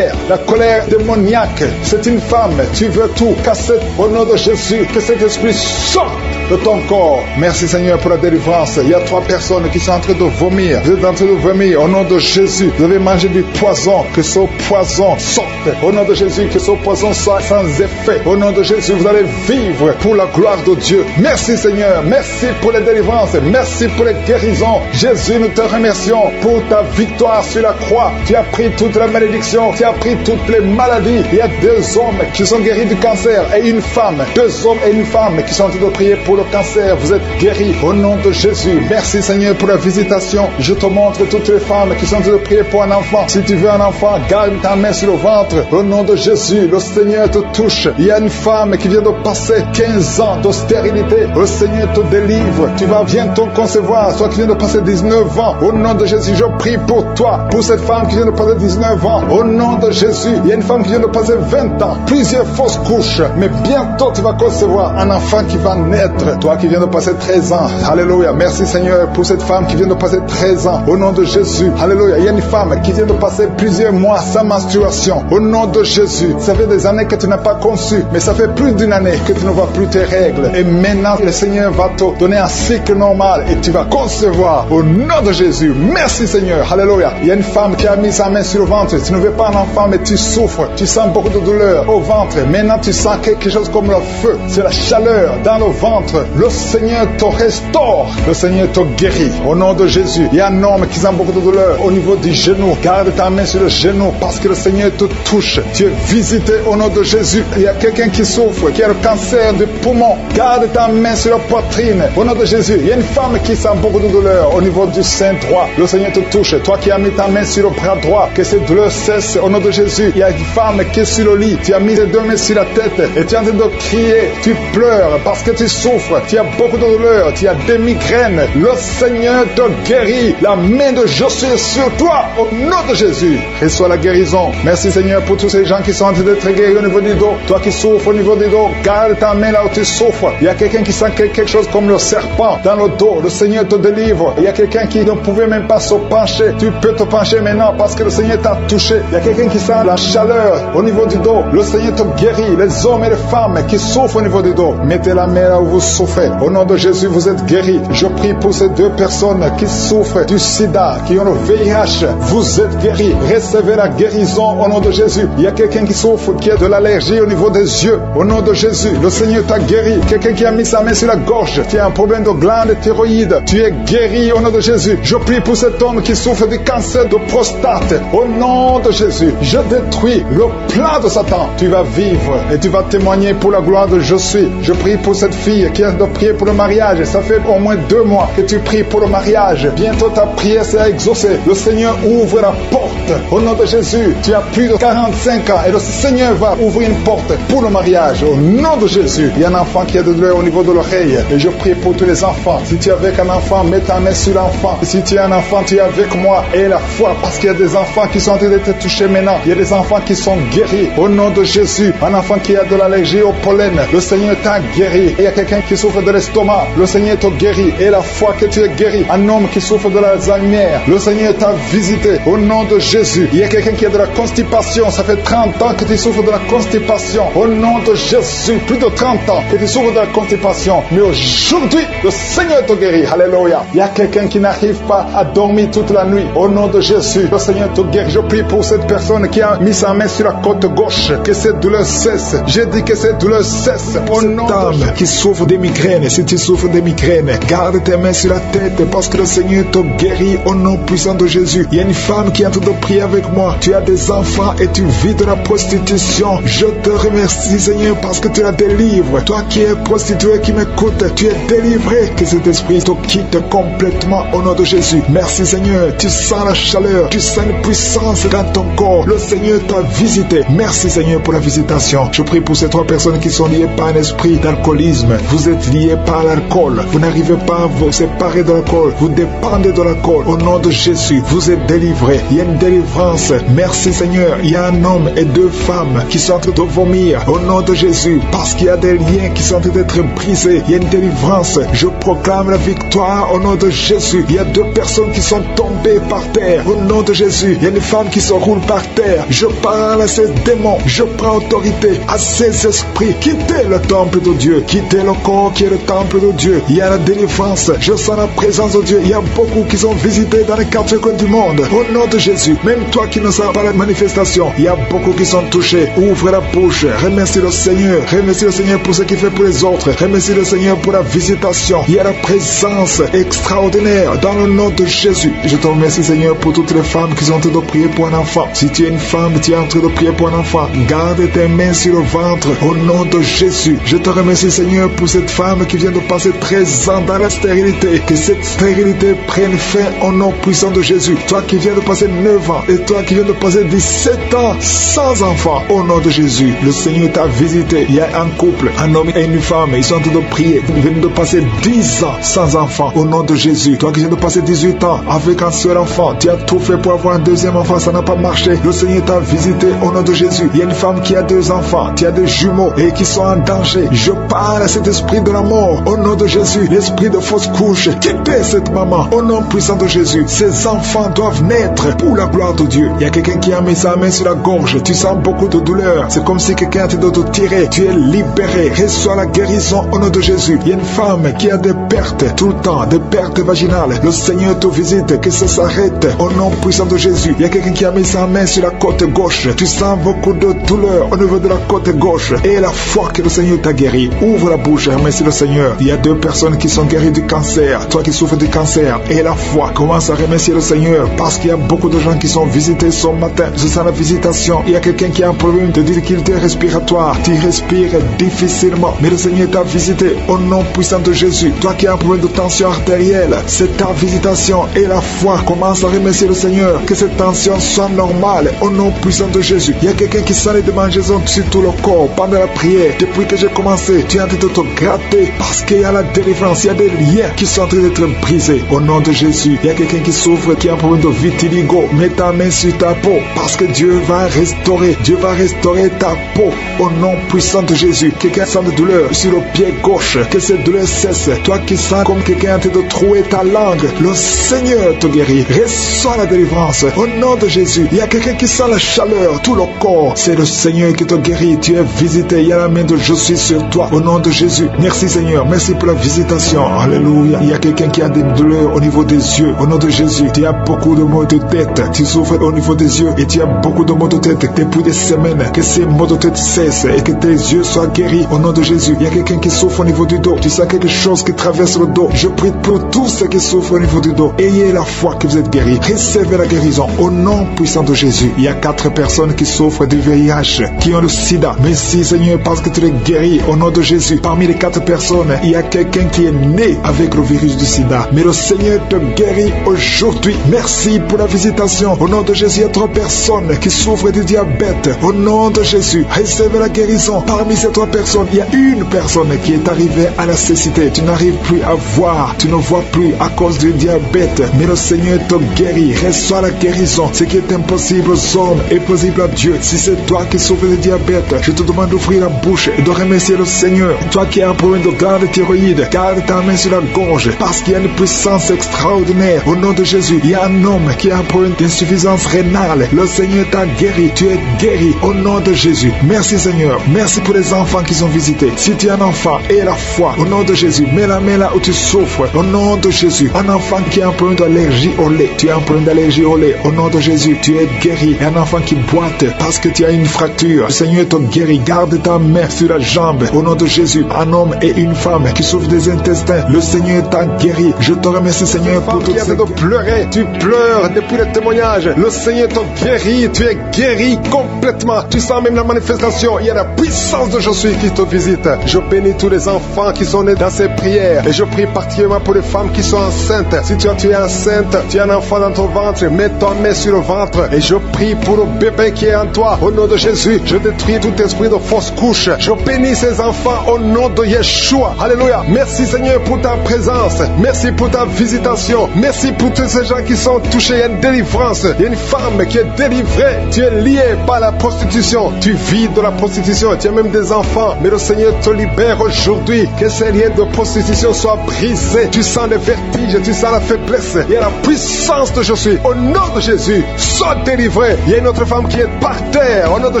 la colère démoniaque. C'est une femme. Tu veux tout casser au nom de Jésus. Que cet esprit sorte de ton corps. Merci Seigneur pour la délivrance. Il y a 3 personnes qui sont en train de vomir. Vous êtes en train de vomir au nom de Jésus. Vous avez mangé du poison. Que ce poison sorte. Au nom de Jésus, que ce poison soit sans effet. Au nom de Jésus, vous allez vivre pour la gloire de Dieu. Merci Seigneur. Merci pour les délivrances. Merci pour les guérisons. Jésus, nous te remercions pour ta victoire sur la croix. Tu as pris toute la malédiction. Tu as pris toutes les maladies. Il y a 2 hommes qui sont guéris du cancer et une femme. 2 hommes et une femme qui sont en train de prier pour le cancer. Vous êtes guéris au nom de Jésus. Merci Seigneur pour la visitation. Je te montre toutes les femmes qui sont en train de prier pour un enfant. Si tu veux un enfant, garde ta main sur le ventre. Au nom de Jésus, le Seigneur te touche. Il y a une femme qui vient de passer 15 ans de stérilité. Le Seigneur te délivre. Tu vas bientôt concevoir. Toi qui viens de passer 19 ans. Au nom de Jésus, je prie pour toi. Pour cette femme qui vient de passer 19 ans. Au nom de Jésus, il y a une femme qui vient de passer 20 ans. Plusieurs fausses couches. Mais bientôt tu vas concevoir un enfant qui va naître. Toi qui viens de passer 13 ans. Alléluia. Merci Seigneur pour cette femme qui vient de passer 13 ans. Au nom de Jésus. Alléluia. Il y a une femme qui vient de passer plusieurs mois sans menstruation. Au nom de Jésus. Ça fait des années que tu n'as pas conçu. Mais ça fait plus d'une année que tu ne vois plus tes règles. Et maintenant, le Seigneur va te donner un cycle normal. Et tu vas concevoir. Au nom de Jésus. Merci Seigneur. Alléluia. Il y a une femme qui a mis sa main sur le ventre. Tu ne veux pas un enfant, mais tu souffres. Tu sens beaucoup de douleur au ventre. Maintenant, tu sens quelque chose comme le feu. C'est la chaleur dans le ventre. Le Seigneur te restaure. Le Seigneur te guérit. Au nom de Jésus. Il y a un homme qui sent beaucoup de douleur au niveau du genou. Garde ta main sur le genou parce que le Seigneur te touche. Tu es visité au nom de Jésus. Il y a quelqu'un qui souffre, qui a le cancer du poumon. Garde ta main sur la poitrine. Au nom de Jésus. Il y a une femme qui sent beaucoup de douleur au niveau du sein droit. Le Seigneur te touche. Toi qui as mis ta main sur le bras droit, que cette douleur cesse au nom de Jésus. Il y a une femme qui est sur le lit. Tu as mis les 2 mains sur la tête et tu es en train de crier. Tu pleures parce que tu souffres. Tu as beaucoup de douleur. Tu as des migraines. Le Seigneur te guérit. La main de Josué est sur toi au nom de Jésus. Reçois la guérison. Merci Seigneur pour tous ces gens qui sont en train d'être guéris au niveau du dos. Toi qui souffres au niveau du dos, garde ta main là où tu souffres. Il y a quelqu'un qui sent quelque chose comme le serpent dans le dos. Le Seigneur te délivre. Il y a quelqu'un qui ne pouvait même pas se pencher. Tu peux te pencher maintenant parce que le Seigneur t'a touché. Il y a quelqu'un qui sent la chaleur au niveau du dos. Le Seigneur te guérit. Les hommes et les femmes qui souffrent au niveau du dos, mettez la main là où vous souffrez. Au nom de Jésus, vous êtes guéris. Je prie pour ces 2 personnes qui souffrent du sida, qui ont le VIH. Vous êtes guéris. Recevez la guérison au nom de Jésus. Il y a quelqu'un qui souffre, qui a de l'allergie au niveau des yeux. Au nom de Jésus, le Seigneur t'a guéri. Quelqu'un qui a mis sa main sur la gorge, qui a un problème de glande thyroïde. Tu es guéri au nom de Jésus. Je prie pour cet homme qui souffre du cancer de prostate. Au nom de Jésus, je détruis le plan de Satan. Tu vas vivre et tu vas témoigner pour la gloire de Je suis. Je prie pour cette fille qui a de prier pour le mariage. Ça fait au moins 2 mois que tu pries pour le mariage. Bientôt ta prière sera exaucée. Le Seigneur ouvre la porte. Au nom de Jésus, tu as plus de 45 ans et le Seigneur va ouvrir une porte pour le mariage. Au nom de Jésus, il y a un enfant qui a de douleur au niveau de l'oreille. Et je prie pour tous les enfants. Si tu es avec un enfant, mets ta main sur l'enfant. Si tu es un enfant, tu es avec moi. Et la foi, parce qu'il y a des enfants qui sont en train d'être touchés maintenant. Il y a des enfants qui sont guéris. Au nom de Jésus, un enfant qui a de l'allergie au pollen, le Seigneur t'a guéri. Et il y a quelqu'un qui souffre de l'estomac, le Seigneur t'a guéri. Et la foi que tu es guéri. Un homme qui souffre de l'Alzheimer, le Seigneur t'a visité. Au nom de Jésus, il y a quelqu'un qui a de la constipation. Ça fait 30 ans que tu souffres de la constipation. Au nom de Jésus, plus de 30 ans que tu souffres de la constipation. Mais aujourd'hui, le Seigneur te guérit. Alléluia. Il y a quelqu'un qui n'arrive pas à dormir toute la nuit. Au nom de Jésus, le Seigneur te guérit. Je prie pour cette personne qui a mis sa main sur la côte gauche. Que cette douleur cesse. J'ai dit que cette douleur cesse. Au nom de Jésus. Qui souffre des migraines. Si tu souffres des migraines, garde tes mains sur la tête parce que le Seigneur te guérit au nom puissant de Jésus. Il y a une femme qui est en train de prier avec moi. Tu as des enfants et tu vis de la prostitution. Je te remercie Seigneur parce que tu la délivres. Toi qui es prostituée qui m'écoute, tu es délivré. Que cet esprit te quitte complètement au nom de Jésus. Merci Seigneur. Tu sens la chaleur. Tu sens une puissance dans ton corps. Le Seigneur t'a visité. Merci Seigneur pour la visitation. Je prie pour ces 3 personnes qui sont liées par un esprit d'alcoolisme. Vous êtes liés par l'alcool. Vous n'arrivez pas à vous séparer de l'alcool. Vous dépendez de l'alcool. Au nom de Jésus, vous êtes délivrés. Il y a une délivrance. Merci Seigneur. Il y a un homme et 2 femmes qui sont en train de vomir. Au nom de Jésus. Parce qu'il y a des liens qui sont en train d'être brisés. Il y a une délivrance. Je proclame la victoire au nom de Jésus. Il y a 2 personnes qui sont tombées par terre. Au nom de Jésus. Il y a une femme qui se roule par terre. Je parle à ces démons. Je prends autorité à ces esprits. Quittez le temple de Dieu. Quittez le corps corps qui est le temple de Dieu. Il y a la délivrance. Je sens la présence de Dieu. Il y a beaucoup qui sont visités dans les 4 coins du monde. Au nom de Jésus, même toi qui ne sens pas la manifestation, il y a beaucoup qui sont touchés. Ouvre la bouche. Remercie le Seigneur. Remercie le Seigneur pour ce qu'il fait pour les autres. Remercie le Seigneur pour la visitation. Il y a la présence extraordinaire dans le nom de Jésus. Je te remercie, Seigneur, pour toutes les femmes qui sont en train de prier pour un enfant. Si tu es une femme, tu es en train de prier pour un enfant, garde tes mains sur le ventre au nom de Jésus. Je te remercie, Seigneur, pour cette femme qui vient de passer 13 ans dans la stérilité. Que cette stérilité prenne fin au nom puissant de Jésus. Toi qui viens de passer 9 ans et toi qui viens de passer 17 ans sans enfant, au nom de Jésus, le Seigneur t'a visité. Il y a un couple, un homme et une femme, ils sont en train de prier. Ils viennent de passer 10 ans sans enfant, au nom de Jésus. Toi qui viens de passer 18 ans avec un seul enfant, tu as tout fait pour avoir un deuxième enfant, ça n'a pas marché. Le Seigneur t'a visité au nom de Jésus. Il y a une femme qui a 2 enfants, tu as des jumeaux et qui sont en danger. Je parle à cet esprit de la mort au nom de Jésus. L'esprit de fausse couche, quittez cette maman au nom puissant de Jésus. Ces enfants doivent naître pour la gloire de Dieu. Il y a quelqu'un qui a mis sa main sur la gorge. Tu sens beaucoup de douleur. C'est comme si quelqu'un te doit te tirer. Tu es libéré. Reçois la guérison au nom de Jésus. Il y a une femme qui a des pertes tout le temps, des pertes vaginales. Le Seigneur te visite, que ça s'arrête au nom puissant de Jésus. Il y a quelqu'un qui a mis sa main sur la côte gauche. Tu sens beaucoup de douleur au niveau de la côte gauche. Et la foi que le Seigneur t'a guéri. Ouvre la bouche et remercie le Seigneur. Il y a 2 personnes qui sont guéries du cancer. Toi qui souffres du cancer et la foi, commence à remercier le Seigneur parce qu'il y a beaucoup de gens qui sont visités ce matin. Je sens la visitation. Il y a quelqu'un qui a un problème de difficulté respiratoire. Tu respires difficilement, mais le Seigneur t'a visité au nom puissant de Jésus. Toi qui as un problème de tension artérielle, c'est ta visitation et la foi. Commence à remercier le Seigneur. Que cette tension soit normale au nom puissant de Jésus. Il y a quelqu'un qui sent les démangeaisons sur tout le corps pendant la prière. Depuis que j'ai commencé, tu es en train de te gratter parce qu'il y a la délivrance. Il y a des liens qui sont en train d'être brisés au nom de Jésus. Il y a quelqu'un qui souffre, qui a un problème de vitiligo. Mets ta main sur ta peau parce que Dieu va restaurer. Dieu va restaurer ta peau au nom puissant de Jésus. Quelqu'un sent de douleur sur le pied gauche. Que cette douleur cesse. Toi qui sens comme quelqu'un est en train de trouer ta langue, le Seigneur te guérit. Reçois la délivrance au nom de Jésus. Il y a quelqu'un qui sent la chaleur, tout le corps. C'est le Seigneur qui te guérit. Tu es visité. Il y a la main de je suis sur toi au nom de Jésus. Merci Seigneur. Merci pour la visitation. Alléluia. Il y a quelqu'un qui a des douleurs au niveau des yeux. Au nom de Jésus. Tu as beaucoup de maux de tête. Tu souffres au niveau des yeux et tu as beaucoup de maux de tête depuis des semaines. Que ces maux de tête cessent et que tes yeux soient guéris au nom de Jésus. Il y a quelqu'un qui souffre au niveau du dos. Tu sens quelque chose qui traverse le dos. Je prie pour tous ceux qui souffrent au niveau du dos. Ayez la foi que vous êtes guéris. Recevez la guérison au nom puissant de Jésus. Il y a 4 personnes qui souffrent du VIH, qui ont le sida. Merci Seigneur parce que tu les guéris au nom de Jésus. Parmi les 4 personnes, il y a quelqu'un qui est né avec le virus du sida. Mais le Seigneur te guérit aujourd'hui. Merci pour la visitation. Au nom de Jésus, il y a 3 personnes qui souffrent du diabète. Au nom de Jésus, recevez la guérison. Parmi ces 3 personnes, il y a une personne qui est arrivée à la cécité. Tu n'arrives plus à voir. Tu ne vois plus à cause du diabète. Mais le Seigneur te guérit. Reçois la guérison. Ce qui est impossible aux hommes est possible à Dieu. Si c'est toi qui souffres du diabète, je te demande d'ouvrir la bouche et de remercier le Seigneur. Toi qui as un problème de glande thyroïde, garde ta main sur la gorge parce qu'il y a une puissance extraordinaire. Au nom de Jésus, il y a un homme qui a un problème d'insuffisance rénale. Le Seigneur t'a guéri. Tu es guéri au nom de Jésus. Merci Seigneur. Merci pour les enfants qui sont visités. Si tu es un enfant, aie la foi au nom de Jésus. Mets la main là où tu souffres. Au nom de Jésus. Un enfant qui a un problème d'allergie au lait. Tu as un problème d'allergie au lait. Au nom de Jésus, tu es guéri. Un enfant qui boite parce que tu as une fracture. Le Seigneur te guérit. Garde ta main sur la jambe. Au nom de Jésus. Un homme et une femme qui souffrent des intestins. Le Seigneur t'a guéri. Je te remercie Seigneur pour tout ça. De pleurer. Tu pleures depuis le témoignage. Le Seigneur te guérit. Tu es guéri complètement. Tu sens même la manifestation. Il y a la puissance de Jésus qui te visite. Je bénis tous les enfants qui sont nés dans ces prières. Et je prie particulièrement pour les femmes qui sont enceintes. Si tu es enceinte, tu as un enfant dans ton ventre, mets ton main sur le ventre. Et je prie pour le bébé qui est en toi. Au nom de Jésus, je détruis tout esprit de fausse couche. Je bénis ces enfants au nom de Yeshua. Alléluia. Merci Seigneur pour ta présence. Merci pour ta visitation. Merci pour tous ces gens qui sont touchés. Il y a une délivrance. Il y a une femme qui est délivrée. Tu es lié par la prostitution. Tu vis de la prostitution. Tu as même des enfants. Mais le Seigneur te libère aujourd'hui. Que ces liens de prostitution soient brisés. Tu sens le vertige. Tu sens la faiblesse. Il y a la puissance de Jésus. Au nom de Jésus, sois délivré. Il y a une autre femme qui est par terre. Au nom de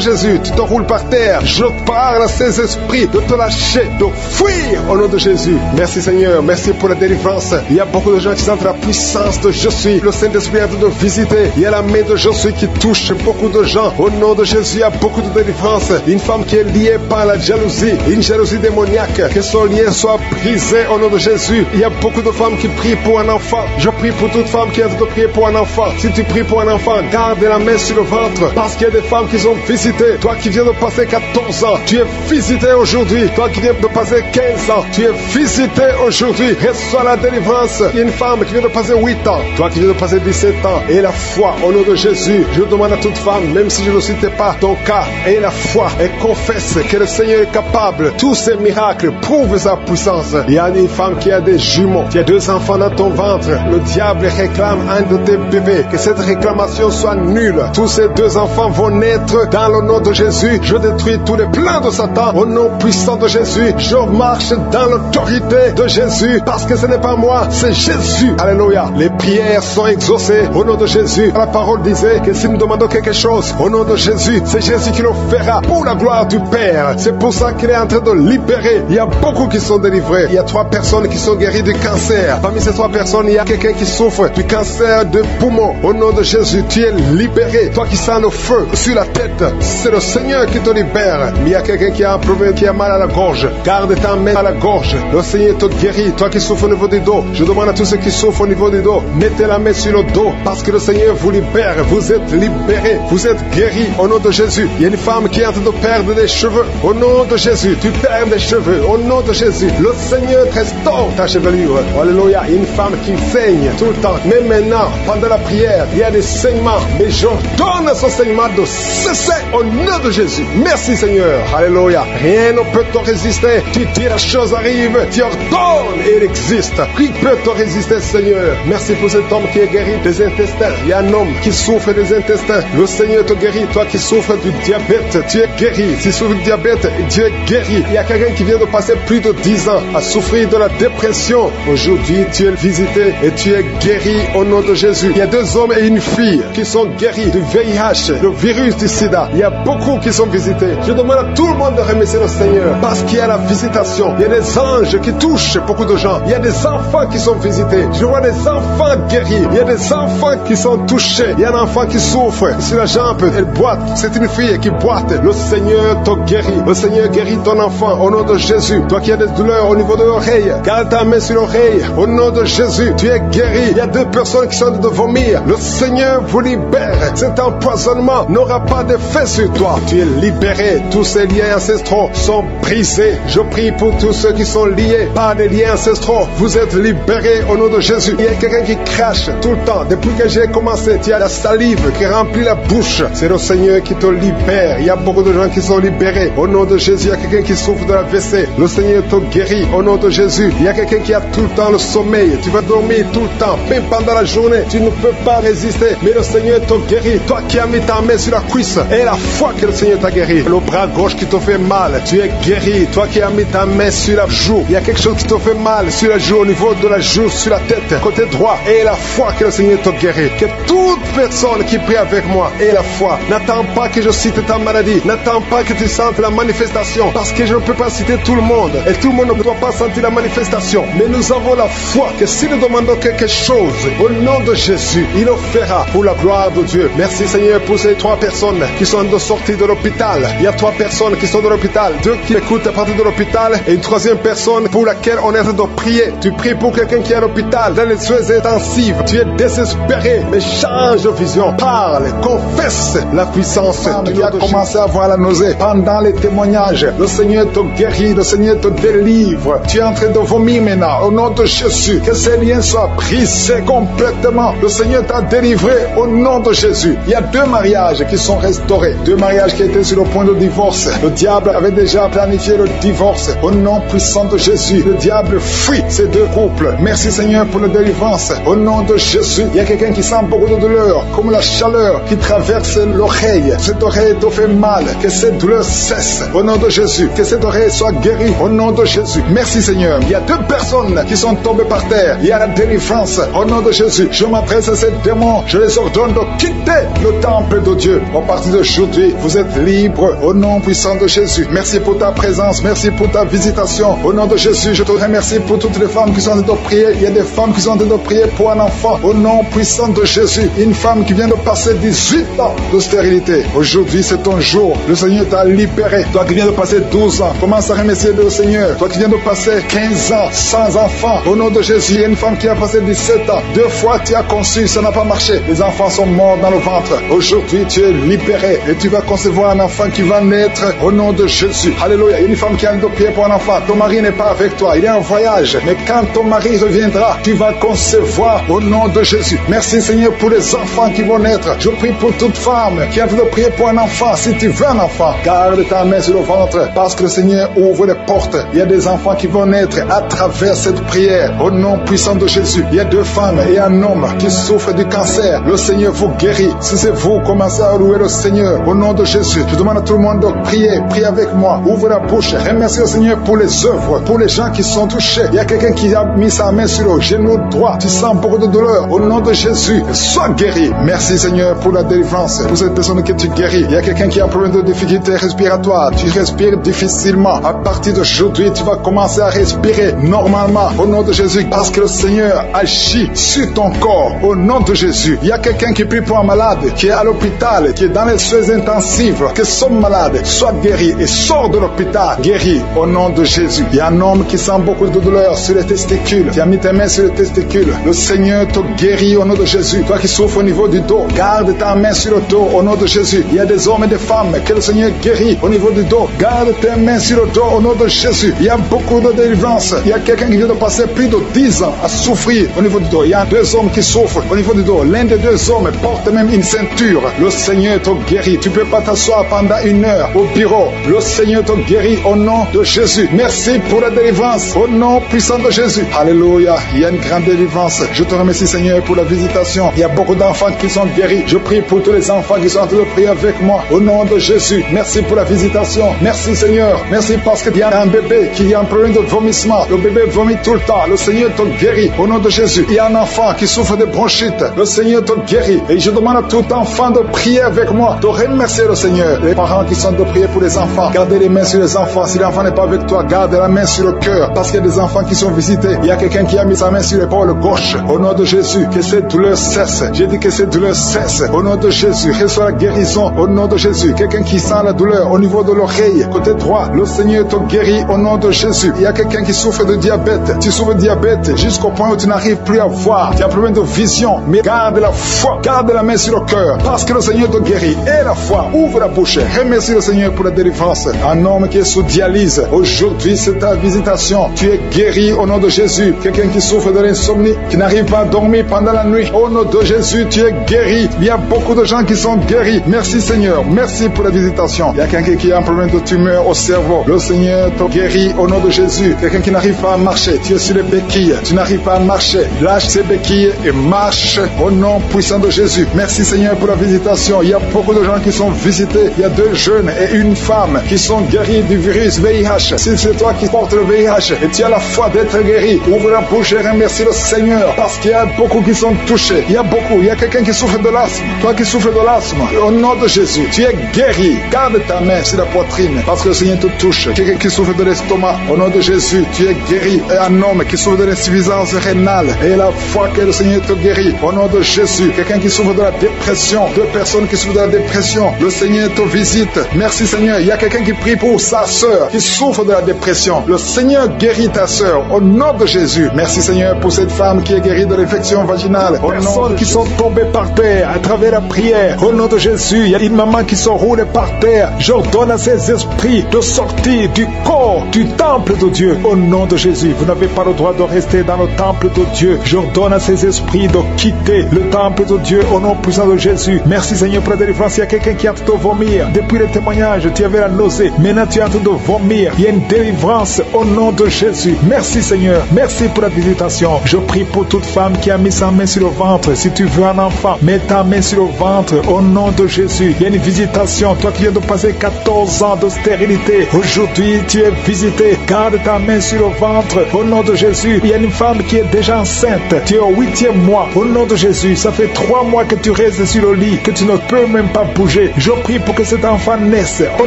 Jésus, tu te roules par terre. Je parle à ces esprits de te lâcher, de fuir au nom de Jésus. Merci Seigneur, merci pour la délivrance. Il y a beaucoup de gens qui sentent la puissance de je suis. Le Saint-Esprit est en train de visiter. Il y a la main de je suis qui touche beaucoup de gens. Au nom de Jésus, il y a beaucoup de délivrance. Une femme qui est liée par la jalousie, une jalousie démoniaque, que son lien soit brisé au nom de Jésus. Il y a beaucoup de femmes qui prient pour un enfant. Je prie pour toute femme qui est en train de prier pour un enfant. Si tu pries pour un enfant, garde la main sur le ventre, parce qu'il y a des femmes qui sont visitées. Toi qui viens de passer 14 ans, tu es visité aujourd'hui. Toi qui viens de passer 15 ans, tu es visité aujourd'hui. Reçois la délivrance. Il y a une femme qui vient de passer 8 ans. Toi qui viens de passer 17 ans. Et la foi au nom de Jésus. Je demande à toute femme, même si je ne citais pas ton cas, et la foi et confesse que le Seigneur est capable. Tous ces miracles prouvent sa puissance. Il y a une femme qui a des jumeaux. Tu as 2 enfants dans ton ventre. Le diable réclame un de tes bébés. Que cette réclamation soit nulle. Tous ces 2 enfants vont naître dans le nom de Jésus. Je détruis tous les plans de Satan au nom puissant de Jésus. Je marche dans l'autorité de Jésus, parce que ce n'est pas moi, c'est Jésus. Alléluia. Les prières sont exaucées au nom de Jésus. La parole disait que si nous demandons quelque chose au nom de Jésus, c'est Jésus qui le fera pour la gloire du Père. C'est pour ça qu'il est en train de libérer. Il y a beaucoup qui sont délivrés. Il y a 3 personnes qui sont guéries du cancer. Parmi ces 3 personnes, il y a quelqu'un qui souffre du cancer de poumon. Au nom de Jésus, tu es libéré. Toi qui sens le feu sur la tête, c'est le Seigneur qui te libère. Mais il y a quelqu'un qui a un problème, qui a mal à la gorge. Garde ta main à la gorge. Le Seigneur te guérit. Toi qui souffres au niveau du dos, je demande à tous ceux qui souffrent au niveau du dos, mettez la main sur le dos, parce que le Seigneur vous libère. Vous êtes libérés. Vous êtes guéris au nom de Jésus. Il y a une femme qui est en train de perdre des cheveux. Au nom de Jésus, tu perds des cheveux. Au nom de Jésus, le Seigneur restaure ta chevelure. Alléluia. Il y a une femme qui saigne tout le temps. Mais maintenant, pendant la prière, il y a des saignements. Mais j'ordonne à ce saignement de cesser au nom de Jésus. Merci Seigneur. Alléluia. Rien ne peut te résister. Tu dis la chose arrive. Tu ordonnes et elle existe. Qui peut te résister Seigneur? Merci pour cet homme qui est guéri des intestins. Il y a un homme qui souffre des intestins. Le Seigneur te guérit. Toi qui souffres du diabète, tu es guéri. Si tu souffres du diabète, tu es guéri. Il y a quelqu'un qui vient de passer plus de 10 ans à souffrir de la dépression. Aujourd'hui, tu es visité et tu es guéri au nom de Jésus. Il y a 2 hommes et une fille qui sont guéris du VIH, le virus du sida. Il y a beaucoup qui sont visités. Je demande à tout le monde de remercier le Seigneur, parce qu'il y a la visitation. Il y a des anges qui touchent beaucoup de gens. Il y a des enfants qui sont visités. Je vois des enfants guéris. Il y a des enfants qui sont touchés. Il y a un enfant qui souffre sur la jambe. Elle boite. C'est une fille qui boite. Le Seigneur te guérit. Le Seigneur guérit ton enfant au nom de Jésus. Toi qui as des douleurs au niveau de l'oreille, garde ta main sur l'oreille. Au nom de Jésus, tu es guéri. Il y a 2 personnes qui sont de vomir. Le Seigneur vous libère. Cet empoisonnement n'aura pas d'effet sur toi. Tu es libéré. Tous ces liens ancestraux sont brisés. Je prie pour tous ceux qui sont liés par des liens ancestraux. Vous êtes libérés au nom de Jésus. Il y a quelqu'un qui crache tout le temps. Depuis que j'ai commencé, tu as la salive qui remplit la bouche. C'est le Seigneur qui te libère. Il y a beaucoup de gens qui sont libérés. Au nom de Jésus, il y a quelqu'un qui souffre de la WC. Le Seigneur te guérit. Au nom de Jésus, il y a quelqu'un qui a tout le temps le sommeil. Tu vas dormir tout le temps. Même pendant la journée, tu ne peux pas résister. Mais le Seigneur te guérit. Toi qui as mis ta main sur la cuisse, et la foi que le Seigneur t'a guéri. Le bras gauche qui te fait mal, tu es guéri. Toi qui as mis ta main sur la joue, il y a quelque chose qui te fait mal sur la joue, au niveau de la joue, sur la tête, côté droit, et la foi que le Seigneur te guérit. Que toute personne qui prie avec moi ait la foi. N'attends pas que je cite ta maladie. N'attends pas que tu sentes la manifestation, parce que je ne peux pas citer tout le monde, et tout le monde ne doit pas sentir la manifestation. Mais nous avons la foi que si nous demandons quelque chose au nom de Jésus, il le fera pour la gloire de Dieu. Merci Seigneur pour ces 3 personnes qui sont de sortie de l'hôpital. Il y a 3 personnes qui sont de l'hôpital, 2 qui écoutent à partir de l'hôpital, et une 3e personne pour laquelle on est en train de prier. Tu pries pour quelqu'un qui est à l'hôpital, dans les soins intensifs. Tu es désespéré, mais change de vision. Parle, confesse la puissance. Tu as commencé à avoir la nausée pendant les témoignages. Le Seigneur te guérit, le Seigneur te délivre. Tu es en train de vomir maintenant. Au nom de Jésus, que ces liens soient brisés complètement. Le Seigneur t'a délivré au nom de Jésus. Il y a 2 mariages qui sont restaurés. 2 mariages qui étaient sur le point de divorce. Le diable avait déjà planifié le divorce. Au nom puissant de Jésus, le diable fuit ces 2 couples. Merci Seigneur pour la délivrance. Au nom de Jésus, il y a quelqu'un qui sent beaucoup de douleur, comme la chaleur qui traverse l'oreille. Cette oreille te fait mal. Que cette douleur cesse. Au nom de Jésus, que cette oreille soit guérie. Au nom de Jésus. Merci Seigneur. Il y a 2 personnes qui sont tombées par terre. Il y a la délivrance. Au nom de Jésus, je m'adresse à ces démons. Je les ordonne de quitter le temple de Dieu. À partir d'aujourd'hui, vous êtes libres au nom puissant de Jésus. Merci pour ta présence. Merci pour ta ta visitation. Au nom de Jésus, je te remercie pour toutes les femmes qui sont en train de prier. Il y a des femmes qui sont en train de prier pour un enfant. Au nom puissant de Jésus, une femme qui vient de passer 18 ans de stérilité. Aujourd'hui, c'est ton jour. Le Seigneur t'a libéré. Toi qui viens de passer 12 ans, commence à remercier le Seigneur. Toi qui viens de passer 15 ans sans enfant, au nom de Jésus, il y a une femme qui a passé 17 ans. 2 fois tu as conçu, ça n'a pas marché. Les enfants sont morts dans le ventre. Aujourd'hui, tu es libéré et tu vas concevoir un enfant qui va naître au nom de Jésus. Alléluia. Il y a une femme qui a de prier pour un enfant. Ton mari n'est pas avec toi. Il est en voyage. Mais quand ton mari reviendra, tu vas concevoir au nom de Jésus. Merci Seigneur pour les enfants qui vont naître. Je prie pour toute femme qui a de prier pour un enfant. Si tu veux un enfant, garde ta main sur le ventre parce que le Seigneur ouvre les portes. Il y a des enfants qui vont naître à travers cette prière au nom puissant de Jésus. Il y a 2 femmes et un homme qui souffrent du cancer. Le Seigneur vous guérit. Si c'est vous, commencez à louer le Seigneur au nom de Jésus. Je demande à tout le monde de prier. Prie avec moi. Ouvre la bouche. Remercie le Seigneur pour les œuvres, pour les gens qui sont touchés. Il y a quelqu'un qui a mis sa main sur le genou droit. Tu sens beaucoup de douleur. Au nom de Jésus, sois guéri. Merci Seigneur pour la délivrance. Pour cette personne que tu guéris. Il y a quelqu'un qui a un problème de difficulté respiratoire. Tu respires difficilement. À partir d'aujourd'hui, tu vas commencer à respirer normalement. Au nom de Jésus, parce que le Seigneur agit sur ton corps. Au nom de Jésus. Il y a quelqu'un qui prie pour un malade, qui est à l'hôpital, qui est dans les soins intensifs, que son malade soit guéri et sort de l'hôpital guéri au nom de Jésus. Il y a un homme qui sent beaucoup de douleur sur les testicules. Tu as mis tes mains sur les testicules. Le Seigneur te guérit au nom de Jésus. Toi qui souffres au niveau du dos, garde ta main sur le dos au nom de Jésus. Il y a des hommes et des femmes que le Seigneur guérit au niveau du dos. Garde tes mains sur le dos au nom de Jésus. Il y a beaucoup de délivrance. Il y a quelqu'un qui vient de passer plus de 10 ans à souffrir au niveau du dos. Il y a 2 hommes qui souffrent au niveau du dos. L'un des 2 hommes porte même une ceinture. Le Seigneur te guérit. Tu ne peux pas t'asseoir pendant 1 heure au bureau. Le Seigneur te guérit au nom de Jésus. Merci pour la délivrance au nom puissant de Jésus. Alléluia. Il y a une grande délivrance. Je te remercie Seigneur pour la visitation. Il y a beaucoup d'enfants qui sont guéris. Je prie pour tous les enfants qui sont en train de prier avec moi au nom de Jésus. Merci pour la visitation. Merci Seigneur. Merci parce qu'il y a un bébé qui a un problème de vomissement. Le bébé vomit tout le temps. Le Seigneur te guérit au nom de Jésus. Il y a un enfant qui souffre de bronchite. Le Seigneur te guérit. Et je demande à tout enfant de prier avec moi, de remercier le Seigneur. Les parents qui sont de prier pour les enfants, gardez les mains sur les enfants. Si l'enfant n'est pas avec toi, garde la main sur le cœur. Parce qu'il y a des enfants qui sont visités. Il y a quelqu'un qui a mis sa main sur l'épaule gauche. Au nom de Jésus, que cette douleur cesse. J'ai dit que cette douleur cesse. Au nom de Jésus, reçois la guérison. Au nom de Jésus, quelqu'un qui sent la douleur au niveau de l'oreille, côté droit, le Seigneur te guérit au nom de Jésus. Il y a quelqu'un qui souffre de diabète. Tu souffres de diabète jusqu'au point où tu n'arrives plus à voir. Tu as un problème de vision. Mais garde la foi. Garde la main sur le cœur. Parce que le Seigneur te guérit. Et la foi. Ouvre la bouche. Remercie le Seigneur pour la délivrance. Un homme qui est sous dialyse. Aujourd'hui, c'est ta visitation. Tu es guéri au nom de Jésus. Quelqu'un qui souffre de l'insomnie, qui n'arrive pas à dormir pendant la nuit. Au nom de Jésus, tu es guéri. Il y a beaucoup de gens qui sont guéris. Merci Seigneur. Merci pour la visitation. Il y a quelqu'un qui a un problème de tumeur au cerveau. Le Seigneur te guérit au nom de Jésus. Quelqu'un qui n'arrive pas à marcher. Tu es sur les béquilles. Tu n'arrives pas à marcher. Lâche ces béquilles et marche au nom puissant de Jésus. Merci Seigneur pour la visitation. Il y a beaucoup de gens qui sont visités. Il y a 2 jeunes et une femme qui sont guéris du virus VIH. Si c'est toi qui portes le VIH et tu as la foi d'être guéri, ouvre la bouche et remercie le Seigneur parce qu'il y a beaucoup qui sont touchés. Il y a beaucoup. Il y a quelqu'un qui souffre de l'asthme. Toi qui souffres de l'asthme, au nom de Jésus, tu es guéri. Garde ta main sur la poitrine parce que le Seigneur te touche. Quelqu'un qui souffre de l'estomac, au nom de Jésus, tu es guéri. Et un homme qui souffre de l'insuffisance rénale et la foi que le Seigneur te guérit, au nom de Jésus. Quelqu'un qui souffre de la dépression, 2 personnes qui souffrent de la dépression, le Seigneur te visite. Merci Seigneur. Il y a quelqu'un qui prie pour sa sœur qui souffre de la dépression. Le Seigneur guérit ta sœur au nom de Jésus. Merci Seigneur pour cette femme qui est guérie de l'infection vaginale. Aux personnes qui sont tombées par terre à travers la prière, au nom de Jésus, il y a une maman qui se roule par terre. J'ordonne à ces esprits de sortir du corps du temple de Dieu. Au nom de Jésus, vous n'avez pas le droit de rester dans le temple de Dieu. J'ordonne à ces esprits de quitter le temple de Dieu au nom puissant de Jésus. Merci Seigneur pour la délivrance. Il y a quelqu'un qui est en train de vomir. Depuis le témoignage, tu avais la nausée. Maintenant, tu es en train de vomir. Il y a une délivrance au nom de Jésus. Merci Seigneur. Merci pour la visitation. Je prie pour toute femme qui a mis sa main sur le ventre. Si tu veux un enfant, mets ta main sur le ventre au nom de Jésus. Il y a une visitation. Toi qui viens de passer 14 ans de stérilité, aujourd'hui tu es visité. Garde ta main sur le ventre au nom de Jésus. Il y a une femme qui est déjà enceinte. Tu es au 8e mois au nom de Jésus. Ça fait 3 mois que tu restes sur le lit, que tu ne peux même pas bouger. Je prie pour que cet enfant naisse au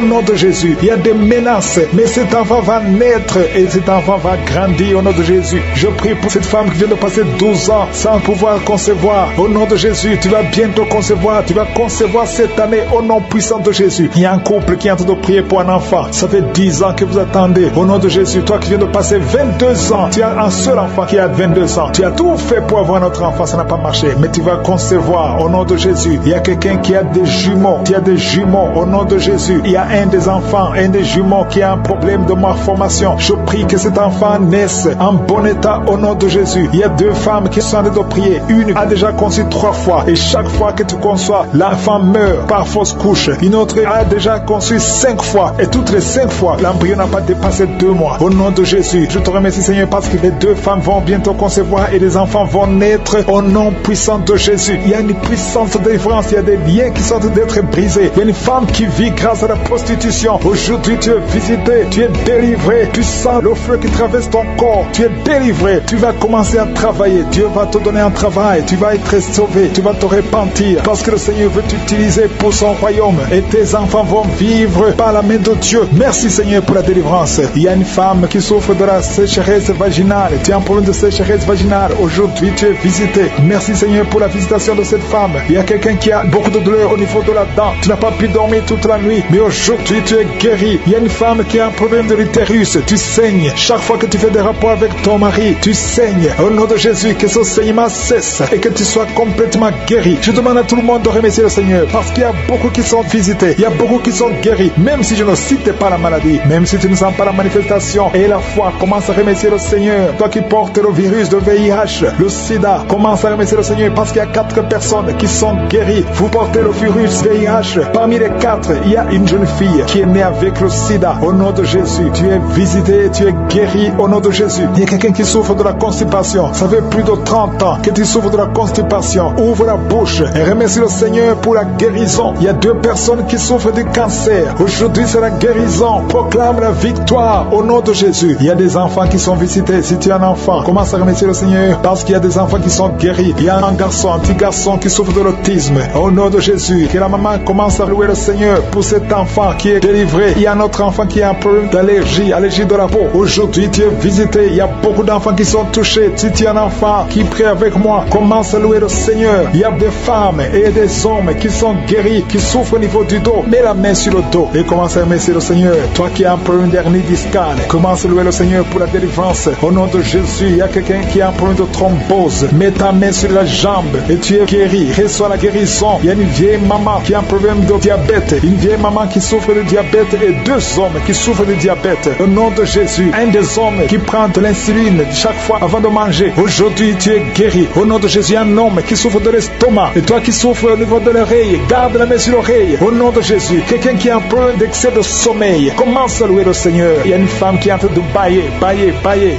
nom de Jésus. Il y a des menaces, mais cet enfant va naître et cet enfant va grandir au nom de Jésus. Je prie pour cette femme qui vient de passer 12 ans sans pouvoir concevoir. Au nom de Jésus, tu vas bientôt concevoir. Tu vas concevoir cette année au nom puissant de Jésus. Il y a un couple qui est en train de prier pour un enfant. Ça fait 10 ans que vous attendez. Au nom de Jésus, toi qui viens de passer 22 ans, tu as un seul enfant qui a 22 ans. Tu as tout fait pour avoir notre enfant, ça n'a pas marché. Mais tu vas concevoir au nom de Jésus. Il y a quelqu'un qui a des jumeaux. Tu as des jumeaux au nom de Jésus. Il y a un des enfants, un des jumeaux qui a un problème de malformation. Je prie que cet enfant naisse en bon état au nom de Jésus. Il y a 2 femmes qui sont en train de prier. Une a déjà conçu 3 fois. Et chaque fois que tu conçois, l'enfant meurt par fausse couche. Une autre a déjà conçu 5 fois. Et toutes les 5 fois, l'embryon n'a pas dépassé 2 mois. Au nom de Jésus, je te remercie Seigneur parce que les 2 femmes vont bientôt concevoir et les enfants vont naître au nom puissant de Jésus. Il y a une puissance de délivrance. Il y a des liens qui sont en train d'être brisés. Il y a une femme qui vit grâce à la prostitution. Aujourd'hui, tu es visité, tu es délivré. Tu sens le feu qui traverse ton corps. Tu es délivré. Tu vas commencer à travailler. Dieu va te donner un travail. Tu vas être sauvé. Tu vas te repentir parce que le Seigneur veut t'utiliser pour son royaume. Et tes enfants vont vivre par la main de Dieu. Merci Seigneur pour la délivrance. Il y a une femme qui souffre de la sécheresse vaginale. Tu as un problème de sécheresse vaginale. Aujourd'hui, tu es visité. Merci Seigneur pour la visitation de cette femme. Il y a quelqu'un qui a beaucoup de douleur au niveau de la dent. Tu n'as pas pu dormir toute la nuit. Mais aujourd'hui, tu es guéri. Il y a une femme qui a un problème de l'utérus. Tu saignes. Chaque fois que tu fais des rapports avec ton mari, tu saignes. Au nom de Jésus, que ce saignement cesse et que tu sois complètement guéri. Je demande à tout le monde de remercier le Seigneur parce qu'il y a beaucoup qui sont visités. Il y a beaucoup qui sont guéris. Même si je ne cite pas la maladie, même si tu ne sens pas la manifestation et la foi, commence à remercier le Seigneur. Toi qui portes le virus de VIH, le sida, commence à remercier le Seigneur parce qu'il y a 4 personnes qui sont guéries. Vous portez le virus VIH. Parmi les 4, il y a une jeune fille qui est née avec le sida. Au nom de Jésus, tu es visité, tu es guéri au nom de Jésus. Il y a quelqu'un qui souffre de la constipation. Ça fait plus de 30 ans que tu souffres de la constipation. Ouvre la bouche et remercie le Seigneur pour la guérison. Il y a 2 personnes qui souffrent du cancer. Aujourd'hui, c'est la guérison. Proclame la victoire au nom de Jésus. Il y a des enfants qui sont visités. Si tu es un enfant, commence à remercier le Seigneur parce qu'il y a des enfants qui sont guéris. Il y a un garçon, un petit garçon qui souffre de l'autisme. Au nom de Jésus, que la maman commence à louer le Seigneur pour cet enfant qui est délivré. Il y a un autre enfant qui a un problème d'allergie, allergie de la peau. Aujourd'hui, tu es visité. Il y a beaucoup d'enfants qui sont touchés. Si tu es un enfant qui prie avec moi, commence à louer le Seigneur. Il y a des femmes et des hommes qui sont guéris, qui souffrent au niveau du dos. Mets la main sur le dos et commence à remercier le Seigneur. Toi qui as un problème d'hernie discale, commence à louer le Seigneur pour la délivrance. Au nom de Jésus, il y a quelqu'un qui a un problème de thrombose. Mets ta main sur la jambe et tu es guéri. Reçois la guérison. Il y a une vieille maman qui a un problème de diabète. Une vieille maman qui souffre de diabète et 2 hommes qui souffrent de diabète. Au nom de Jésus, un des hommes qui prend de l'insuline chaque fois avant de manger. Aujourd'hui, tu es guéri. Au nom de Jésus, un homme qui souffre de l'estomac. Et toi qui souffres au niveau de l'oreille, garde la main sur l'oreille. Au nom de Jésus, quelqu'un qui a un problème d'excès de sommeil, commence à louer le Seigneur. Il y a une femme qui est en train de bailler.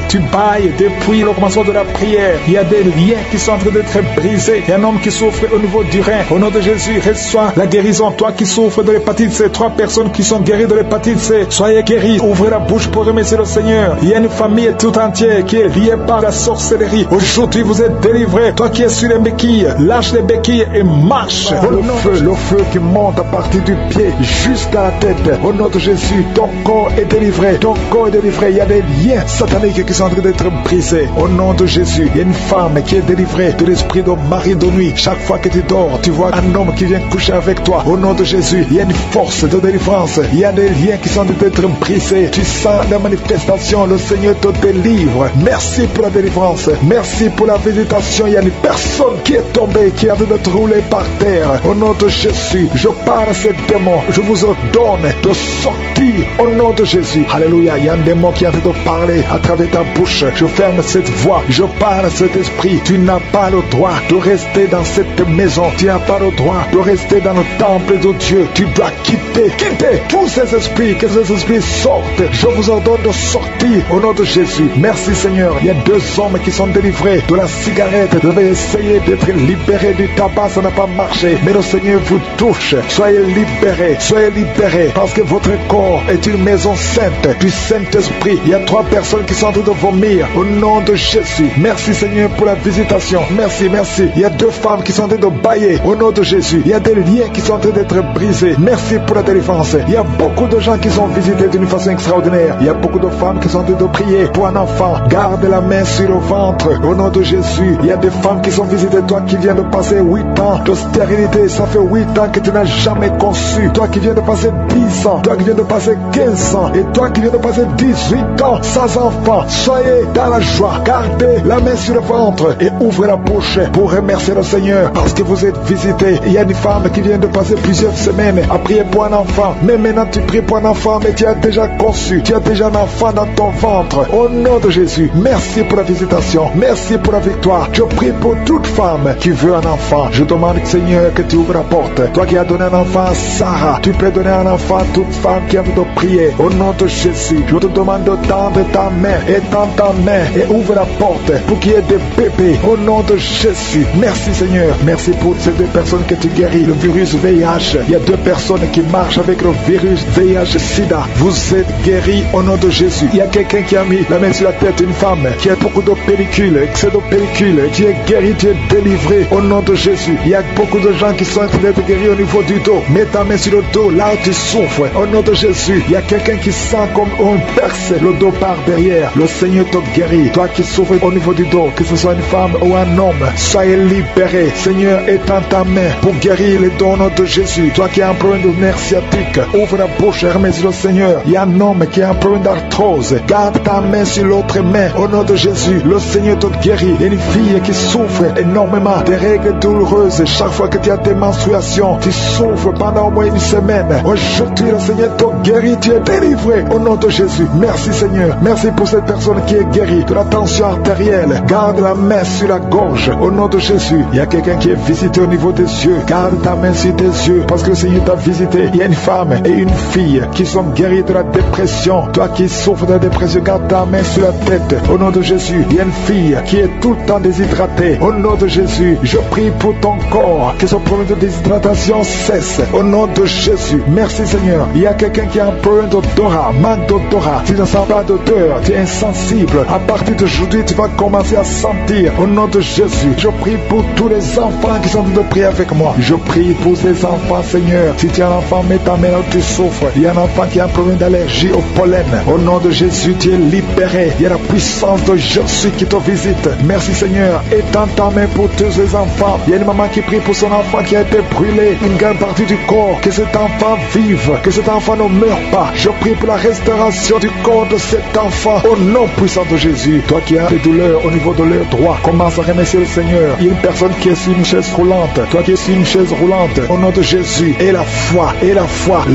Tu bailles depuis le commencement de la prière. Il y a des liens qui sont en train d'être brisés. Il y a un homme qui souffre au niveau du rein. Au nom de Jésus, reçois la guérison. Toi qui souffres de l'hépatite C, 3 personnes qui sont guéries de l'hépatite C, soyez guéris. Ouvrez la bouche pour remercier le Seigneur. Il y a une famille tout entière qui est liée par la sorcellerie. Aujourd'hui, vous êtes délivrés. Toi qui es sur les béquilles, lâche les béquilles et marche. Le feu qui monte à partir du pied jusqu'à la tête. Au nom de Jésus, ton corps est délivré. Ton corps est délivré. Il y a des liens sataniques qui sont en train d'être brisés. Au nom de Jésus, il y a une femme qui est délivrée de l'esprit de mari de nuit. Chaque fois que tu dors, tu vois un homme qui vient coucher avec toi. Au nom de Jésus, il y a une force de délivrance. Il y a des liens qui sont en train d'être brisés. Tu sens la manifestation. Le Seigneur te délivre. Merci pour la délivrance. Merci pour la visitation. Il y a une personne qui est tombée, qui a dû être roulée par terre. Au nom de Jésus, je parle à ces démons. Je vous ordonne de sortir au nom de Jésus. Alléluia. Il y a un démon qui a envie de parler à travers ta bouche. Je ferme cette voix. Je parle à cet esprit. Tu n'as pas le droit de rester dans cette maison. Tu n'as pas le droit de rester dans le temple de Dieu. Tu dois quitter tous ces esprits. Que ces esprits sortent. Je vous ordonne de sortir au nom de Jésus. Merci Seigneur. Il y a 2 hommes qui sont délivrés de la cigarette. Vous devez essayer d'être libérés du tabac. Ça n'a pas marché. Mais le Seigneur vous touche. Soyez libérés. Soyez libérés. Parce que votre corps est une maison sainte du Saint-Esprit. Il y a 3 personnes qui sont en train de vomir au nom de Jésus. Merci Seigneur pour la visitation. Merci. Il y a 2 femmes qui sont en train de bailler au nom de Jésus. Il y a des liens qui sont en train d'être brisés. Merci pour la délivrance. Il y a beaucoup de gens qui sont visités d'une d'une façon extraordinaire. Il y a beaucoup de femmes qui sont en train de prier pour un enfant. Garde la main sur le ventre au nom de Jésus. Il y a des femmes qui sont visitées. Toi qui viens de passer 8 ans de stérilité, ça fait 8 ans que tu n'as jamais conçu. Toi qui viens de passer 10 ans, toi qui viens de passer 15 ans, et toi qui viens de passer 18 ans sans enfant, soyez dans la joie. Gardez la main sur le ventre et ouvrez la bouche pour remercier le Seigneur parce que vous êtes visités. Il y a une femme qui vient de passer plusieurs semaines à prier pour un enfant. Mais maintenant tu pries pour un enfant, mais tu as déjà conçu, tu as déjà un enfant dans ton ventre. Au nom de Jésus, merci pour la visitation, merci pour la victoire. Je prie pour toute femme qui veut un enfant. Je demande, Seigneur, que tu ouvres la porte. Toi qui as donné un enfant à Sarah, tu peux donner un enfant à toute femme qui a envie de prier. Au nom de Jésus, je te demande de tendre ta main, étends ta main et ouvre la porte pour qu'il y ait des bébés. Au nom de Jésus, merci Seigneur. Merci pour ces 2 personnes que tu guéris. Le virus VIH, il y a 2 personnes qui marchent avec le virus VIH-Sida. Vous êtes guéris au nom de Jésus. Il y a quelqu'un qui a mis la main sur la tête, une femme qui a beaucoup de pellicules, excès de pellicules. Tu es guéri, tu es délivré au nom de Jésus. Il y a beaucoup de gens qui sont en train d'être guéris au niveau du dos. Mets ta main sur le dos, là où tu souffres. Au nom de Jésus, il y a quelqu'un qui sent comme on perce le dos par derrière. Le Seigneur te guérit. Toi qui souffres au niveau du dos, que ce soit une femme ou un homme, soyez libéré. Seigneur, étends ta main pour guérir les dos au nom de Jésus. Toi qui as un problème de nerf sciatique, ouvre la bouche et remercie le Seigneur. Il y a un homme qui a un problème d'arthrose. Garde ta main sur l'autre main. Au nom de Jésus, le Seigneur te guérit. Il y a une fille qui souffre énormément des règles douloureuses. Chaque fois que tu as tes menstruations, tu souffres pendant au moins une semaine. Aujourd'hui, le Seigneur te guérit. Tu es délivré au nom de Jésus. Merci Seigneur. Merci pour cette personne qui est guérie de la tension artérielle. Garde la main sur la gorge. Au nom de Jésus, il y a quelqu'un qui est visité au niveau des yeux. Garde ta main sur tes yeux parce que le Seigneur t'a visité. Il y a une femme et une fille qui sont guéries de la dépression. Toi qui souffres de la dépression, garde ta main sur la tête. Au nom de Jésus, il y a une fille qui est tout le temps déshydratée. Au nom de Jésus, je prie pour ton corps que ce problème de déshydratation cesse. Au nom de Jésus, merci Seigneur. Il y a quelqu'un qui a un problème d'odorat, manque d'odorat. Tu ne sens pas d'odeur, tu es insensible. À partir d'aujourd'hui, tu vas commencer à sentir. Au nom de Jésus, je prie pour tous les enfants qui sont en train de prier avec moi. Je prie pour ces enfants, Seigneur. Si tu as un enfant, mets ta main là où tu souffres. Il y a un enfant qui a un problème d'allergie au pollen. Au nom de Jésus, tu es libéré. Il y a la puissance de Jésus qui te visite. Merci Seigneur. Étends ta main pour tous ces enfants. Il y a une maman qui prie pour son enfant qui a été brûlé, une grande partie du corps. Que cet enfant vive, que cet enfant ne meure pas. Je prie pour la restauration du corps de cet enfant. Au nom puissant de Jésus. Toi qui as des douleurs au niveau de l'œil droit, commence à remercier le Seigneur. Il y a une personne qui est sur une chaise roulante. Toi qui es sur une chaise roulante, au nom de Jésus. Et la foi, lève-toi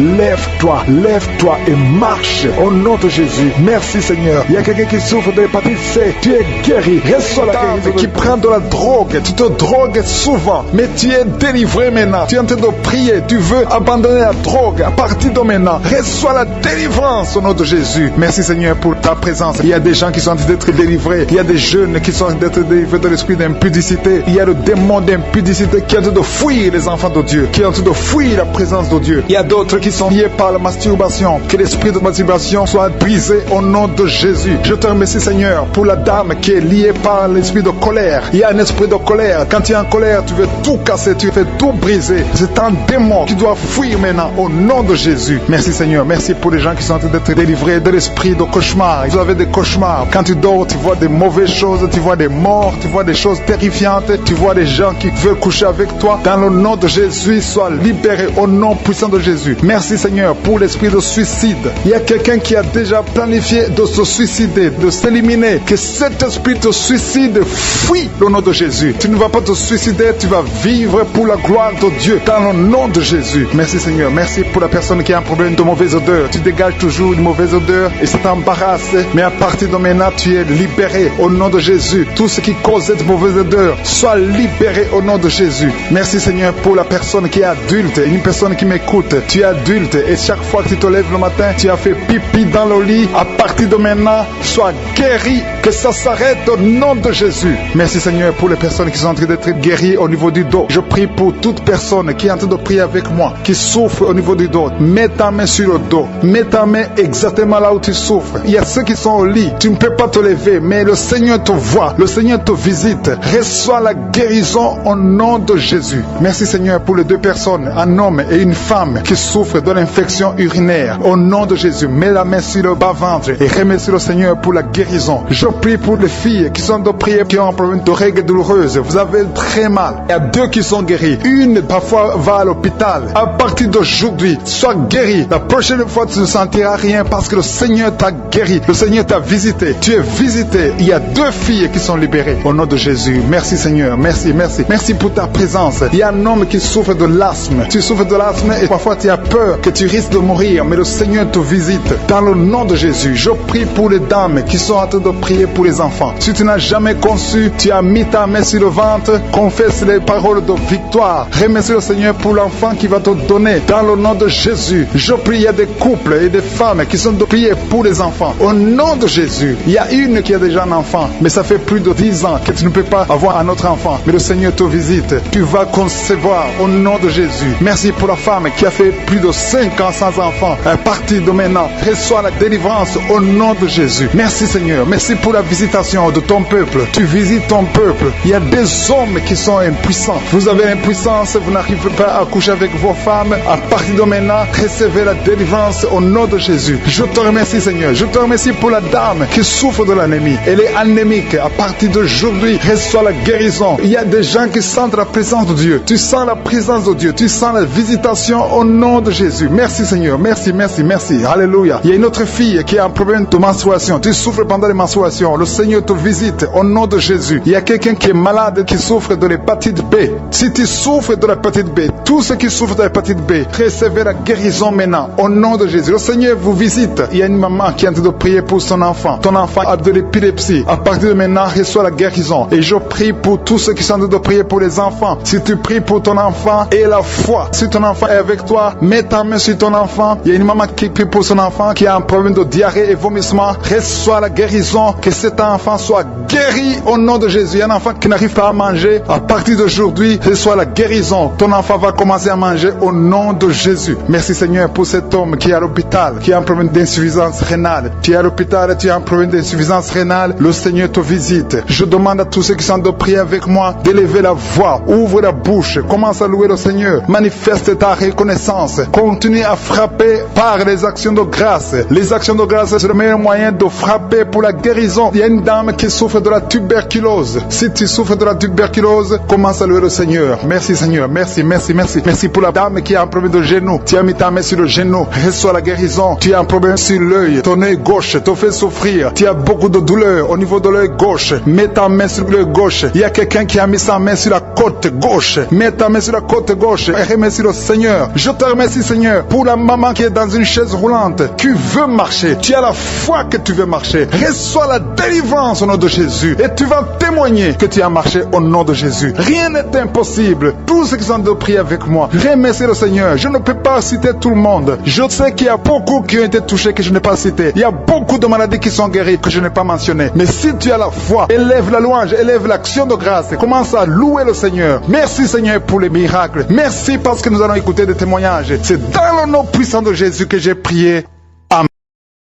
et marche au nom de Jésus. Merci Seigneur. Il y a quelqu'un qui souffre de l'hépatite C. Tu es guéri. Reçois la guérison. Qui prend de la drogue. Tu te drogues souvent, mais tu es délivré maintenant. Tu es en train de prier. Tu veux abandonner la drogue. À partir de maintenant, reçois la délivrance au nom de Jésus. Merci Seigneur pour ta présence. Il y a des gens qui sont en train d'être délivrés. Il y a des jeunes qui sont en train d'être délivrés de l'esprit d'impudicité. Il y a le démon d'impudicité qui est en train de fuir les enfants de Dieu, qui est en train de fuir la présence de Dieu. Il y a d'autres qui sont liés par la masturbation. Que l'esprit de masturbation soit brisé au nom de Jésus. Je te remercie Seigneur pour la dame qui est liée par l'esprit de colère. Il y a un esprit de colère. Quand tu es en colère, tu veux tout casser, tu veux tout briser. C'est un démon qui doit fuir maintenant au nom de Jésus. Merci Seigneur. Merci pour les gens qui sont en train d'être délivrés de l'esprit de cauchemar. Vous avez des cauchemars. Quand tu dors, tu vois des mauvaises choses, tu vois des morts, tu vois des choses terrifiantes, tu vois des gens qui veulent coucher avec toi. Dans le nom de Jésus, sois libéré au nom puissant de Jésus. Merci Seigneur pour l'esprit de suicide. Il y a quelqu'un qui a déjà planifié de se suicider, de s'éliminer. Que cet esprit de suicide fuit au nom de Jésus. Tu ne vas pas te suicider, tu vas vivre pour la gloire de Dieu dans le nom de Jésus. Merci Seigneur. Merci pour la personne qui a un problème de mauvaise odeur. Tu dégages toujours une mauvaise odeur et ça t'embarrasse. Mais à partir de maintenant, tu es libéré au nom de Jésus. Tout ce qui cause cette mauvaise odeur, soit libéré au nom de Jésus. Merci Seigneur pour la personne qui est adulte, une personne qui m'écoute. Tu es adulte et chaque fois que tu te lèves le matin, tu as fait pipi dans le lit. À partir de maintenant, sois guéri, que ça s'arrête au nom de Jésus. Merci Seigneur pour les personnes qui sont en train d'être guéries au niveau du dos. Je prie pour toute personne qui est en train de prier avec moi, qui souffre au niveau du dos. Mets ta main sur le dos. Mets ta main exactement là où tu souffres. Il y a ceux qui sont au lit. Tu ne peux pas te lever, mais le Seigneur te voit. Le Seigneur te visite. Reçois la guérison au nom de Jésus. Merci Seigneur pour les deux personnes, un homme et une femme qui souffrent de l'infection urinaire. Au nom nom de Jésus, mets la main sur le bas-ventre et remercie le Seigneur pour la guérison. Je prie pour les filles qui sont de prière, qui ont un problème de règles douloureuses. Vous avez très mal. Il y a 2 qui sont guéris. Une, parfois, va à l'hôpital. À partir d'aujourd'hui, sois guéri. La prochaine fois, tu ne sentiras rien parce que le Seigneur t'a guéri. Le Seigneur t'a visité. Tu es visité. Il y a 2 filles qui sont libérées. Au nom de Jésus. Merci Seigneur. Merci, merci. Merci pour ta présence. Il y a un homme qui souffre de l'asthme. Tu souffres de l'asthme et parfois tu as peur que tu risques de mourir. Mais le Seigneur te visite. Dans le nom de Jésus, je prie pour les dames qui sont en train de prier pour les enfants. Si tu n'as jamais conçu, tu as mis ta main sur le ventre, confesse les paroles de victoire. Remercie le Seigneur pour l'enfant qui va te donner. Dans le nom de Jésus, je prie, il y a des couples et des femmes qui sont de prier pour les enfants. Au nom de Jésus, il y a une qui a déjà un enfant, mais ça fait plus de 10 ans que tu ne peux pas avoir un autre enfant. Mais le Seigneur te visite. Tu vas concevoir au nom de Jésus. Merci pour la femme qui a fait plus de 5 ans sans enfant. À partir de maintenant, reçois la délivrance au nom de Jésus. Merci Seigneur. Merci pour la visitation de ton peuple. Tu visites ton peuple. Il y a des hommes qui sont impuissants. Vous avez l'impuissance, vous n'arrivez pas à coucher avec vos femmes. À partir de maintenant, recevez la délivrance au nom de Jésus. Je te remercie Seigneur. Je te remercie pour la dame qui souffre de l'anémie. Elle est anémique. À partir d'aujourd'hui, reçois la guérison. Il y a des gens qui sentent la présence de Dieu. Tu sens la présence de Dieu. Tu sens la visitation au nom de Jésus. Merci Seigneur. Merci, merci, merci. Alléluia. Il y a une autre fille qui a un problème de menstruation. Tu souffres pendant les menstruations. Le Seigneur te visite au nom de Jésus. Il y a quelqu'un qui est malade, qui souffre de l'hépatite B. Si tu souffres de l'hépatite B, tous ceux qui souffrent de l'hépatite B, recevez la guérison maintenant au nom de Jésus. Le Seigneur vous visite. Il y a une maman qui est en train de prier pour son enfant. Ton enfant a de l'épilepsie. À partir de maintenant, reçois la guérison. Et je prie pour tous ceux qui sont en train de prier pour les enfants. Si tu pries pour ton enfant, aie la foi. Si ton enfant est avec toi, mets ta main sur ton enfant. Il y a une maman qui prie pour son enfant qui a un problème de diarrhée et vomissement. Reçois la guérison. Que cet enfant soit guéri au nom de Jésus. Il y a un enfant qui n'arrive pas à manger. À partir d'aujourd'hui, reçois la guérison. Ton enfant va commencer à manger au nom de Jésus. Merci Seigneur pour cet homme qui est à l'hôpital, qui a un problème d'insuffisance rénale. Tu es à l'hôpital et tu as un problème d'insuffisance rénale. Le Seigneur te visite. Je demande à tous ceux qui sont de prier avec moi d'élever la voix. Ouvre la bouche. Commence à louer le Seigneur. Manifeste ta reconnaissance. Continue à frapper par les actions de grâce. Les actions de grâce, c'est le meilleur moyen de frapper pour la guérison. Il y a une dame qui souffre de la tuberculose. Si tu souffres de la tuberculose, commence à louer le Seigneur. Merci Seigneur. Merci, merci, merci. Merci pour la dame qui a un problème de genou. Tu as mis ta main sur le genou. Reçois la guérison. Tu as un problème sur l'œil. Ton œil gauche te fait souffrir. Tu as beaucoup de douleur au niveau de l'œil gauche. Mets ta main sur l'œil gauche. Il y a quelqu'un qui a mis sa main sur la côte gauche. Mets ta main sur la côte gauche et remercie le Seigneur. Je te remercie Seigneur pour la maman qui est dans une chaise roulante. Tu veux marcher. Tu as la foi que tu veux marcher. Reçois la délivrance au nom de Jésus. Et tu vas témoigner que tu as marché au nom de Jésus. Rien n'est impossible. Tous ceux qui sont de prier avec moi, remercie le Seigneur. Je ne peux pas citer tout le monde. Je sais qu'il y a beaucoup qui ont été touchés que je n'ai pas cité. Il y a beaucoup de maladies qui sont guéries que je n'ai pas mentionnées. Mais si tu as la foi, élève la louange, élève l'action de grâce et commence à louer le Seigneur. Merci Seigneur pour les miracles. Merci parce que nous allons écouter des témoignages. C'est dans le nom puissant de Jésus que j'ai prié.